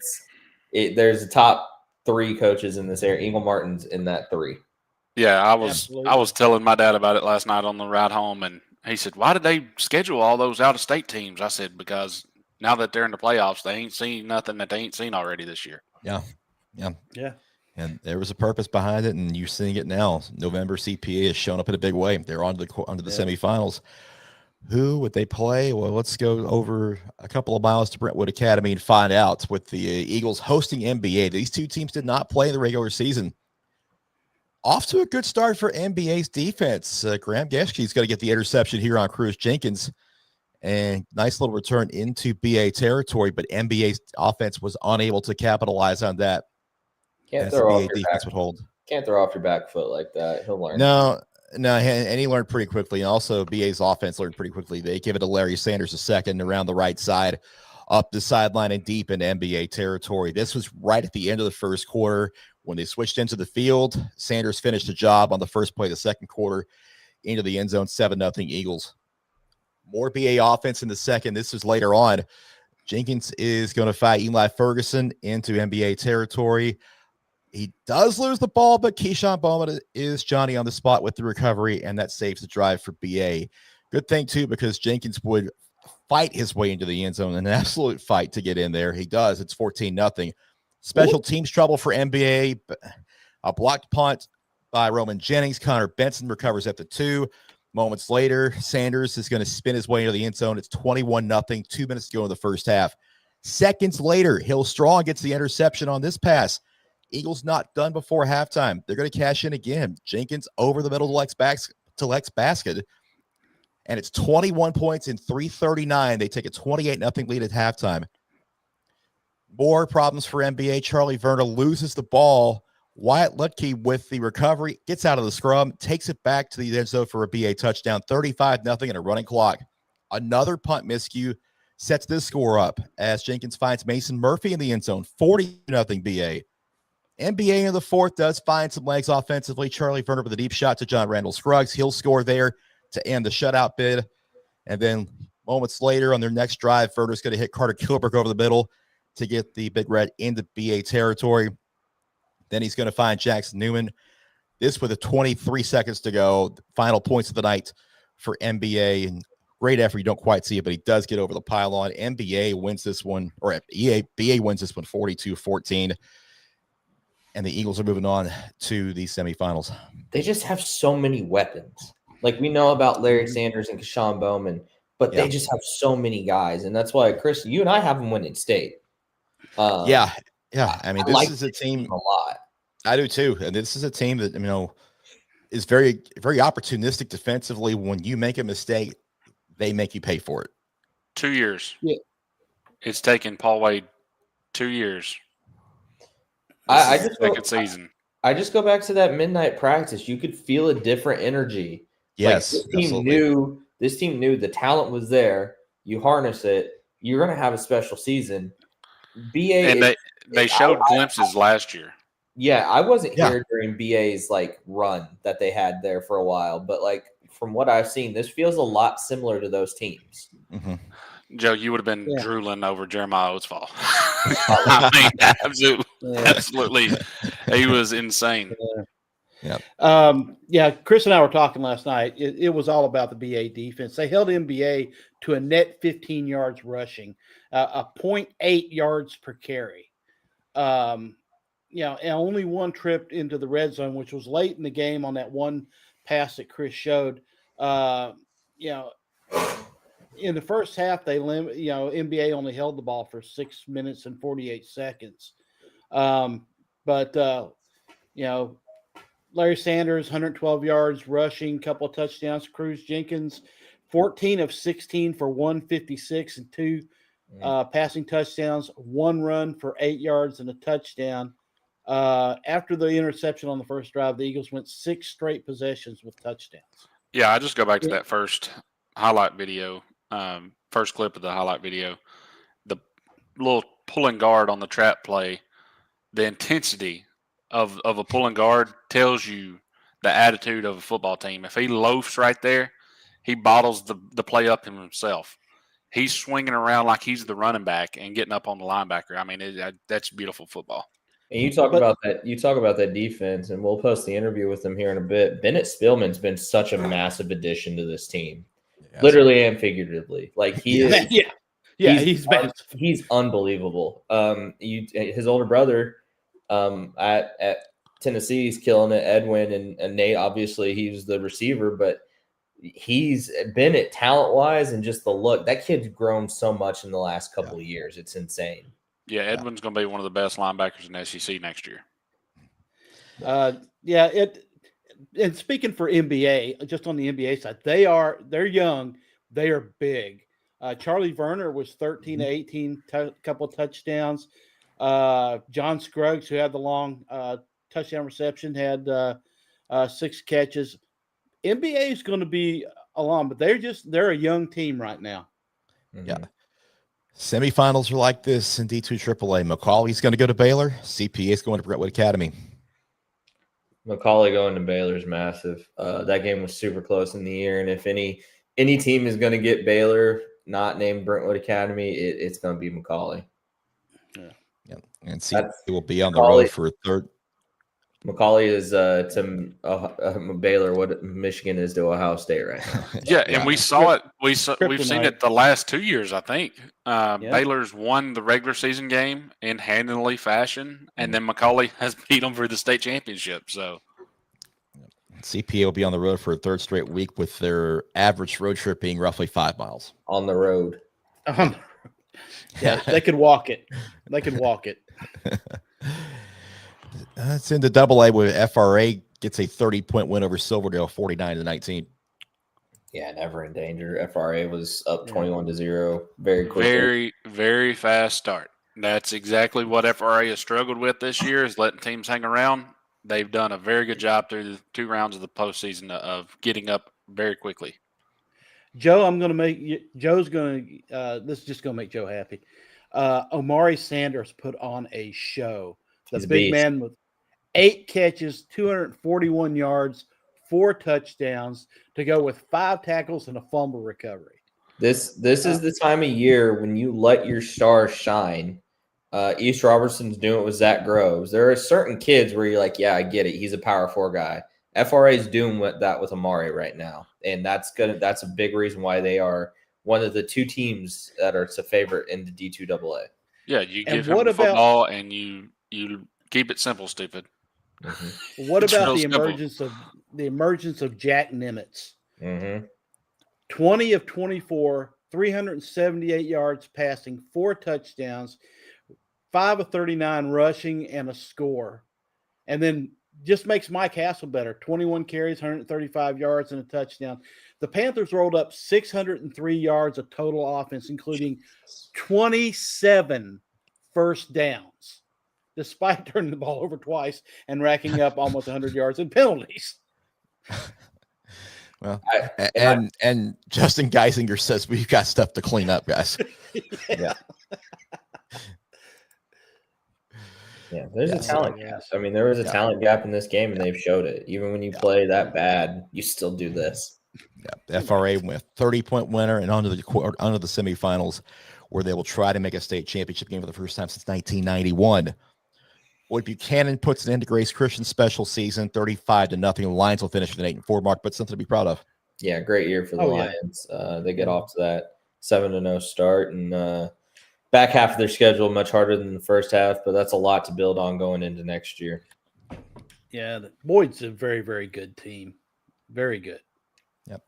there's a top 3 coaches in this area. Ingle Martin's in that 3. Yeah, I was telling my dad about it last night on the ride home, and he said, "Why did they schedule all those out-of-state teams?" I said, "Because now that they're in the playoffs, they ain't seen nothing that they ain't seen already this year." Yeah. And there was a purpose behind it, and you're seeing it now. November CPA has shown up in a big way. They're onto the semifinals. Who would they play? Well, let's go over a couple of miles to Brentwood Academy and find out. With the Eagles hosting NBA, these two teams did not play in the regular season. Off to a good start for NBA's defense. Graham Geschke's got to get the interception here on Cruz Jenkins. And nice little return into BA territory, but NBA's offense was unable to capitalize on that. Can't throw off your back foot like that. He'll learn. No, and he learned pretty quickly. And also, BA's offense learned pretty quickly. They give it to Larry Sanders a second around the right side, up the sideline and deep into NBA territory. This was right at the end of the first quarter when they switched into the field. Sanders finished the job on the first play of the second quarter into the end zone, 7-0 Eagles. More BA offense in the second. This is later on. Jenkins is going to fight Eli Ferguson into NBA territory. He does lose the ball, but Keyshawn Bowman is Johnny on the spot with the recovery, and that saves the drive for BA. Good thing, too, because Jenkins would fight his way into the end zone, an absolute fight to get in there. He does. It's 14-0. Special teams trouble for NBA. A blocked punt by Roman Jennings. Connor Benson recovers at the 2. Moments later, Sanders is going to spin his way into the end zone. It's 21-0, 2 minutes to go in the first half. Seconds later, Hill Strong gets the interception on this pass Eagles not done before halftime. They're going to cash in again. Jenkins over the middle to Lex basket. And it's 21 points in 3:39. They take a 28-0 lead at halftime. More problems for NBA. Charlie Verner loses the ball. Wyatt Lutke with the recovery, gets out of the scrum, takes it back to the end zone for a BA touchdown, 35-0 and a running clock. Another punt miscue sets this score up as Jenkins finds Mason Murphy in the end zone, 40-0 BA. NBA in the fourth does find some legs offensively. Charlie Verner with a deep shot to John Randall Scruggs. He'll score there to end the shutout bid. And then moments later on their next drive, Verner's going to hit Carter Kilberg over the middle to get the Big Red into BA territory. Then he's going to find Jackson Newman. This with 23 seconds to go. Final points of the night for NBA. And great effort. You don't quite see it, but he does get over the pylon. NBA wins this one, or BA wins this one 42-14. And the Eagles are moving on to the semifinals. They just have so many weapons. Like, we know about Larry Sanders and Keshawn Bowman, but they just have so many guys. And that's why, Chris, you and I have them winning state. Yeah. I mean, this is a team a lot. I do too. And this is a team that, is very, very opportunistic defensively. When you make a mistake, they make you pay for it. 2 years. Yeah. It's taken Paul Wade 2 years. I just second season. I just go back to that midnight practice. You could feel a different energy. Yes. Like, this team knew the talent was there. You harness it, you're going to have a special season. They showed glimpses last year. Yeah, I wasn't here during BA's run that they had there for a while, but from what I've seen, this feels a lot similar to those teams. Mm-hmm. Joe, you would have been drooling over Jeremiah Oatsfall. I mean, absolutely. He was insane. Chris and I were talking last night. It was all about the BA defense. They held NBA to a net 15 yards rushing, a 0.8 yards per carry. And only one trip into the red zone, which was late in the game on that one pass that Chris showed. In the first half, NBA only held the ball for 6 minutes and 48 seconds. Larry Sanders, 112 yards rushing, couple of touchdowns. Cruz Jenkins, 14 of 16 for 156 and two passing touchdowns, one run for 8 yards and a touchdown. After the interception on the first drive, the Eagles went 6 straight possessions with touchdowns. Yeah, I just go back to that first highlight video, first clip of the highlight video. The little pulling guard on the trap play, the intensity of a pulling guard tells you the attitude of a football team. If he loafs right there, he bottles the play up himself. He's swinging around like he's the running back and getting up on the linebacker. I mean, that's beautiful football. And you talk about that. You talk about that defense, and we'll post the interview with him here in a bit. Bennett Spillman's been such a massive addition to this team, literally and figuratively. He's unbelievable. His older brother, at Tennessee, he's killing it. Edwin and Nate, obviously, he's the receiver, but he's Bennett talent-wise and just the look. That kid's grown so much in the last couple of years. It's insane. Yeah, Edwin's going to be one of the best linebackers in SEC next year. And speaking for NBA, just on the NBA side, they're young, they are big. Charlie Verner was 13 to 18, couple of touchdowns. John Scruggs, who had the long touchdown reception, had 6 catches. NBA is going to be along, but they're a young team right now. Mm-hmm. Yeah. Semifinals are like this in D2 AAA. Macaulay's going to go to Baylor. CPA is going to Brentwood Academy. Macaulay going to Baylor is massive. That game was super close in the year, and if any team is going to get Baylor not named Brentwood Academy, it's going to be Macaulay. Yeah, and CPA will be on the road for a third. Macaulay is to Baylor what Michigan is to Ohio State right now. Yeah, and we saw it. We've seen it the last 2 years, I think. Baylor's won the regular season game in handily fashion, and then Macaulay has beat them for the state championship. So CPA will be on the road for a third straight week, with their average road trip being roughly 5 miles. On the road. Yeah, they could walk it. It's in the AA where FRA gets a 30-point win over Silverdale, 49-19. Yeah, never in danger. FRA was up Yeah. 21-0 very quickly. Very, very fast start. That's exactly what FRA has struggled with this year, is letting teams hang around. They've done a very good job through the 2 rounds of the postseason of getting up very quickly. Joe, I'm going to make you. Joe's going to. This is just going to make Joe happy. Omari Sanders put on a show. The He's a big beast. man with 8 catches, 241 yards, 4 touchdowns to go with 5 tackles and a fumble recovery. This is the time of year when you let your star shine. East Robertson's doing it with Zach Groves. There are certain kids where you're like, yeah, I get it. He's a power 4 guy. FRA is doing that with Amari right now, and that's a big reason why they are one of the 2 teams that are to favorite in the D2AA. Yeah, you And give him what the about- football and you keep it simple, stupid. What It's about real the simple. emergence of Jack Nimitz? Mm-hmm. 20 of 24, 378 yards passing, 4 touchdowns, 5 of 39 rushing, and a score. And then just makes Mike Hassel better. 21 carries, 135 yards, and a touchdown. The Panthers rolled up 603 yards of total offense, including 27 first downs, despite turning the ball over twice and racking up almost 100 yards in penalties. Well, and Justin Geisinger says we've got stuff to clean up, guys. Yeah. Yeah, there's a talent gap. I mean, there was a talent gap in this game, and they've showed it. Even when you play that bad, you still do this. Yeah, the FRA with 30-point winner and onto the semifinals, where they will try to make a state championship game for the first time since 1991. Boyd Buchanan puts an end to Grace Christian's special season, 35-0. The Lions will finish with an 8-4 mark, but something to be proud of. Yeah, great year for the Lions. They get off to that 7-0 start, and back half of their schedule much harder than the first half, but that's a lot to build on going into next year. Yeah, Boyd's a very, very good team. Very good. Yep.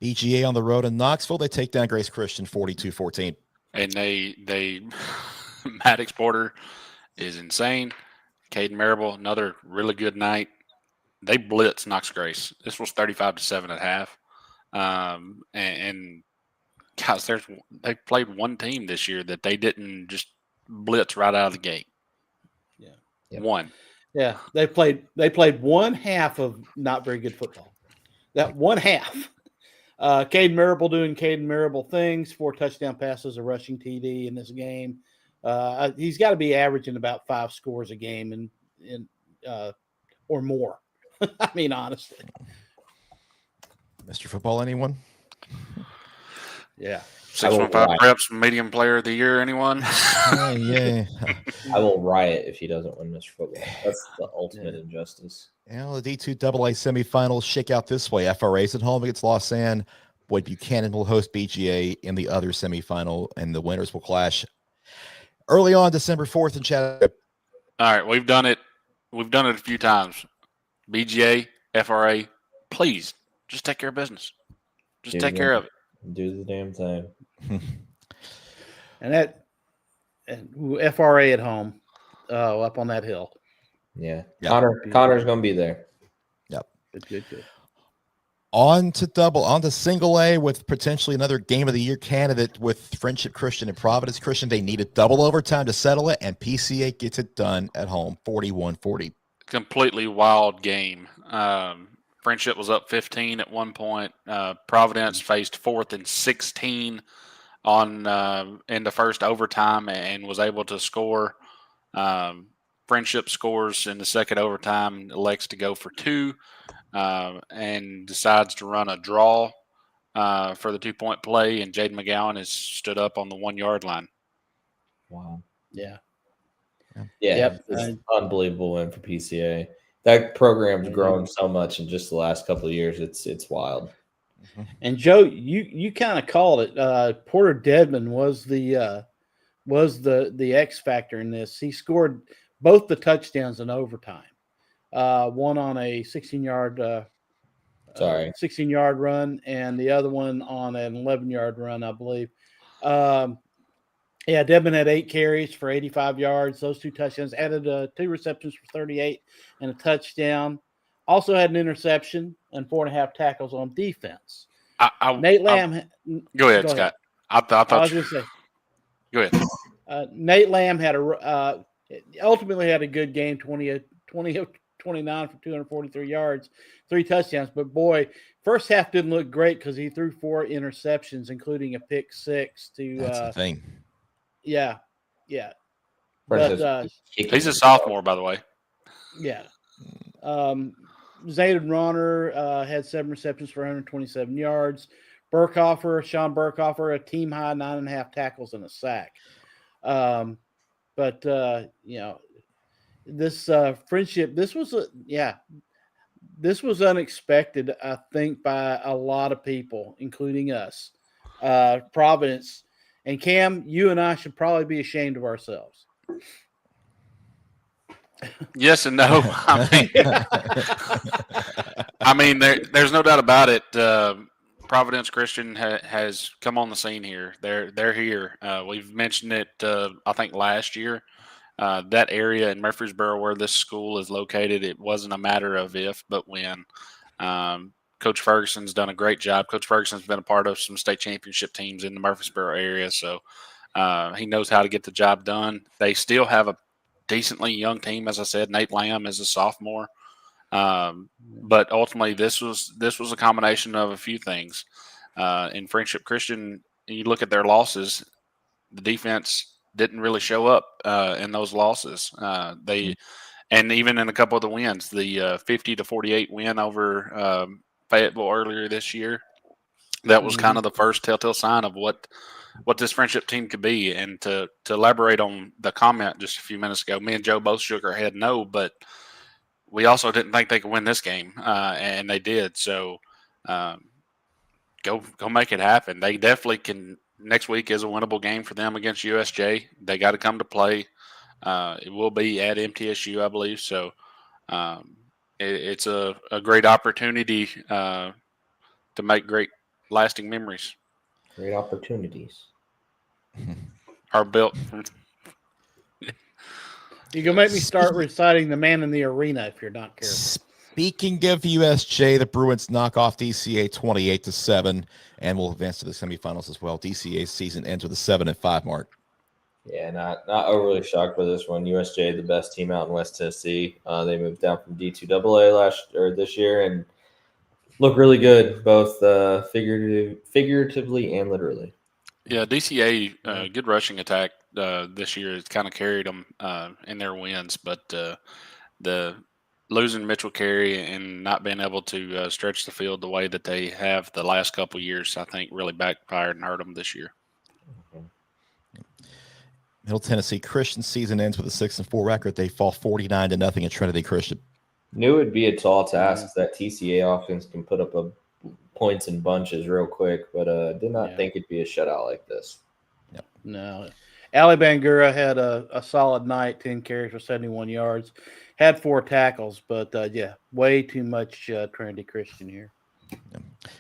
BGA on the road in Knoxville, they take down Grace Christian 42-14. And they Maddox Porter is insane. Caden Marable, another really good night. They blitz Knox Grace. This was 35-7 at half. And guys, they played one team this year that they didn't just blitz right out of the gate. Yeah. Yep. One. Yeah. They played one half of not very good football. That one half. Caden Marable doing Caden Marable things, 4 touchdown passes, a rushing TD in this game. He's got to be averaging about 5 scores a game or more. I mean, honestly. Mr. Football, anyone? Yeah. 615 Preps Medium Player of the Year, anyone? Yeah. I will riot if he doesn't win Mr. Football. That's the ultimate injustice. Well, the D2AA semifinals shake out this way. FRA's at home against Lausanne. Boyd Buchanan will host BGA in the other semifinal, and the winners will clash early on December 4th in Chattanooga. All right, we've done it. We've done it a few times. BGA, FRA, please just take care of business. Just take care of it. Do the damn thing. And FRA at home, up on that hill. Yeah. Yep. Connor's going to be there. Yep. Good. On to single A with potentially another game of the year candidate with Friendship Christian and Providence Christian. They needed double overtime to settle it, and PCA gets it done at home, 41-40. Completely wild game. Friendship was up 15 at one point. Providence faced 4th and 16 in the first overtime and was able to score. Friendship scores in the second overtime, elects to go for 2, and decides to run a draw for the 2-point play, and Jaden McGowan has stood up on the 1-yard line. Wow. Yeah. Yep. It's an unbelievable win for PCA. That program's grown so much in just the last couple of years. It's wild. And Joe, you kind of called it. Porter Dedman was the X factor in this. He scored both the touchdowns in overtime. One on a 16-yard 16-yard run, and the other one on an 11-yard run, I believe. Yeah, Devin had 8 carries for 85 yards. Those 2 touchdowns. Added 2 receptions for 38 and a touchdown. Also had an interception and 4.5 tackles on defense. Nate Lamb. Go ahead, Scott. I thought I was going to say. Go ahead. Nate Lamb had ultimately had a good game, 29 for 243 yards, 3 touchdowns. But boy, first half didn't look great because he threw 4 interceptions, including a pick 6 to. That's the thing. Yeah. But he's a sophomore, by the way. Yeah. Zayden Ronner had 7 receptions for 127 yards. Sean Burkhofer, a team high 9.5 tackles and a sack. This friendship, this was unexpected, I think, by a lot of people, including us. Providence. And Cam, you and I should probably be ashamed of ourselves. Yes and no. I mean, there's no doubt about it. Providence Christian has come on the scene here. They're here. We've mentioned it, I think, last year. That area in Murfreesboro where this school is located, it wasn't a matter of if, but when. Coach Ferguson's done a great job. Coach Ferguson's been a part of some state championship teams in the Murfreesboro area, so he knows how to get the job done. They still have a decently young team, as I said. Nate Lamb is a sophomore, but ultimately this was a combination of a few things. In Friendship Christian, you look at their losses, the defense didn't really show up in those losses. And even in a couple of the wins, the 50-48 win over Fayetteville earlier this year, that was kind of the first telltale sign of what this friendship team could be. And to elaborate on the comment just a few minutes ago, me and Joe both shook our head no, but we also didn't think they could win this game, and they did. So go make it happen. They definitely can. Next week is a winnable game for them against USJ. They got to come to play. It will be at MTSU, I believe. So it's a great opportunity to make great lasting memories. Great opportunities are built. You're going to make me start reciting the man in the arena if you're not careful. Speaking of USJ, the Bruins knock off DCA 28-7 and will advance to the semifinals as well. DCA's season ends with a 7-5 mark. Yeah, not overly shocked by this one. USJ, the best team out in West Tennessee. They moved down from D2AA this year and look really good, both figuratively and literally. Yeah, DCA, good rushing attack this year. It's kind of carried them in their wins, but the losing Mitchell Carey and not being able to stretch the field the way that they have the last couple of years, I think, really backfired and hurt them this year. Middle Tennessee Christian season ends with a 6-4 record. They fall 49-0 at Trinity Christian. Knew it'd be a tall task. That TCA offense can put up points in bunches real quick, but did not think it'd be a shutout like this. Yep. No. Ali Bangura had a solid night, 10 carries for 71 yards, had 4 tackles, but way too much Trinity Christian here.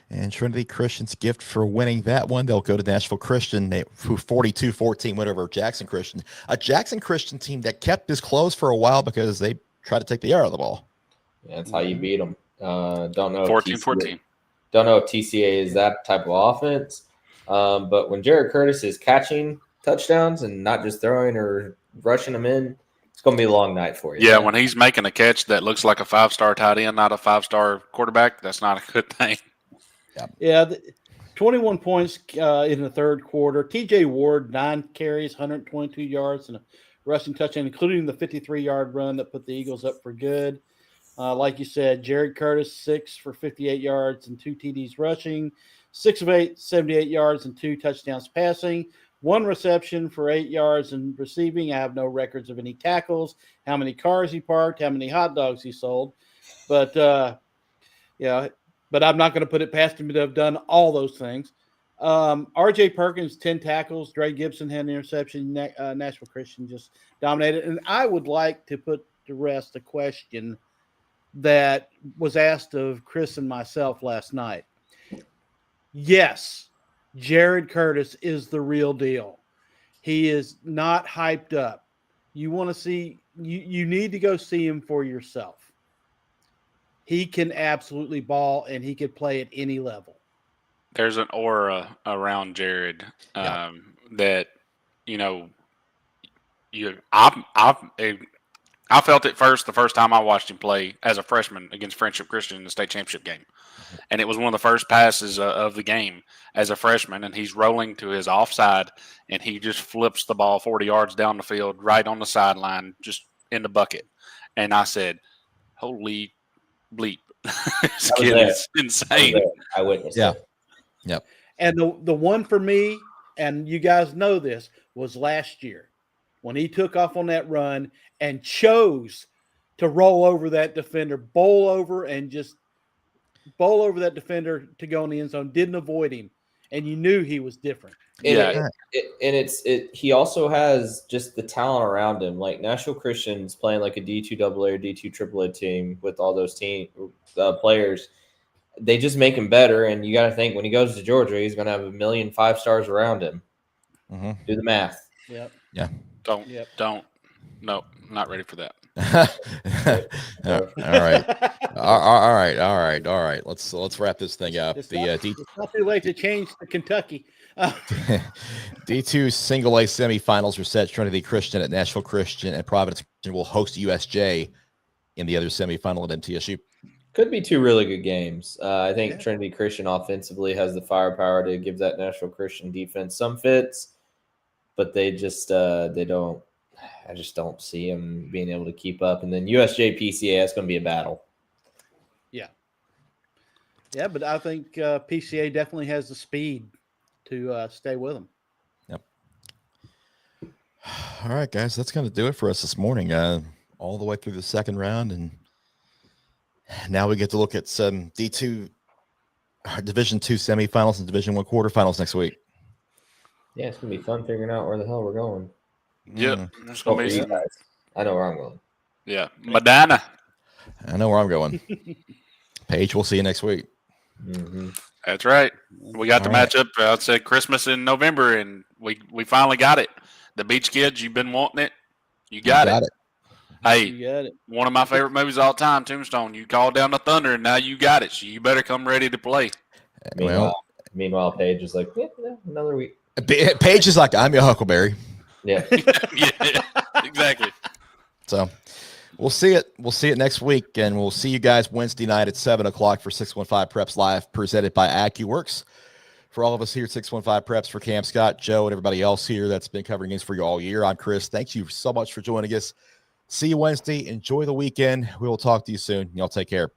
And Trinity Christian's gift for winning that one, they'll go to Nashville Christian, who 42-14 went over Jackson Christian. A Jackson Christian team that kept this close for a while because they tried to take the air out of the ball. Yeah, that's how you beat them. Don't know 14-14. Don't know if TCA is that type of offense, but when Jared Curtis is catching touchdowns and not just throwing or rushing them in, it's going to be a long night for you. Yeah, when he's making a catch that looks like a 5-star tight end, not a 5-star quarterback, that's not a good thing. Yeah, 21 points in the third quarter. TJ Ward, 9 carries, 122 yards, and a rushing touchdown, including the 53-yard run that put the Eagles up for good. Like you said, Jared Curtis, 6 for 58 yards and 2 TDs rushing, 6 of 8, 78 yards and 2 touchdowns passing, 1 reception for 8 yards and receiving. I have no records of any tackles, how many cars he parked, how many hot dogs he sold. But, but I'm not going to put it past him to have done all those things. R.J. Perkins, 10 tackles. Dre Gibson had an interception. Nashville Christian just dominated. And I would like to put to rest a question that was asked of Chris and myself last night. Yes, Jared Curtis is the real deal. He is not hyped up. You want to see, you need to go see him for yourself. He can absolutely ball, and he could play at any level. There's an aura around Jared that, you know, I felt it the first time I watched him play as a freshman against Friendship Christian in the state championship game. And it was one of the first passes of the game as a freshman, and he's rolling to his offside, and he just flips the ball 40 yards down the field, right on the sideline, just in the bucket. And I said, holy bleep. This kid is insane. I witnessed Yeah. it. Yep. And the one for me, and you guys know this, was last year when he took off on that run and chose to roll over that defender, bowl over that defender to go in the end zone, didn't avoid him, and you knew he was different. And he also has just the talent around him. Like Nashville Christian's playing like a D2 AA or D2 AAA team with all those players. They just make him better, and you got to think when he goes to Georgia, he's going to have 1 million 5-stars around him. Mm-hmm. Do the math. Yep. Yeah. No, not ready for that. All right. Let's wrap this thing up. It's not too late to change to Kentucky. D2 single A semifinals are set. Trinity Christian at Nashville Christian and Providence Christian will host USJ in the other semifinal at MTSU. Could be 2 really good games. I think Trinity Christian offensively has the firepower to give that Nashville Christian defense some fits, but they just don't. I just don't see them being able to keep up. And then USJ PCA, that's going to be a battle. Yeah, but I think PCA definitely has the speed to stay with them. Yep. All right, guys, that's going to do it for us this morning. All the way through the second round, and now we get to look at some D2 Division II semifinals and Division I quarterfinals next week. Yeah, it's going to be fun figuring out where the hell we're going. Yep. There's gonna be some, I know where I'm going. Yeah. Madonna. I know where I'm going. Paige, we'll see you next week. Mm-hmm. That's right. We got the matchup. I said Christmas in November, and we finally got it. The Beach Kids, you've been wanting it. You got it. Hey, You got it. one of my favorite movies of all time, Tombstone. You called down the thunder, and now you got it. So you better come ready to play. Meanwhile, Paige is like, another week. Paige is like, I'm your Huckleberry. Yeah. Yeah, exactly. So we'll see it. We'll see it next week, and we'll see you guys Wednesday night at 7:00 for 615 Preps Live, presented by AccuWorks. For all of us here at 615 Preps, for Cam Scott, Joe, and everybody else here that's been covering games for you all year, I'm Chris. Thank you so much for joining us. See you Wednesday. Enjoy the weekend. We will talk to you soon. Y'all take care.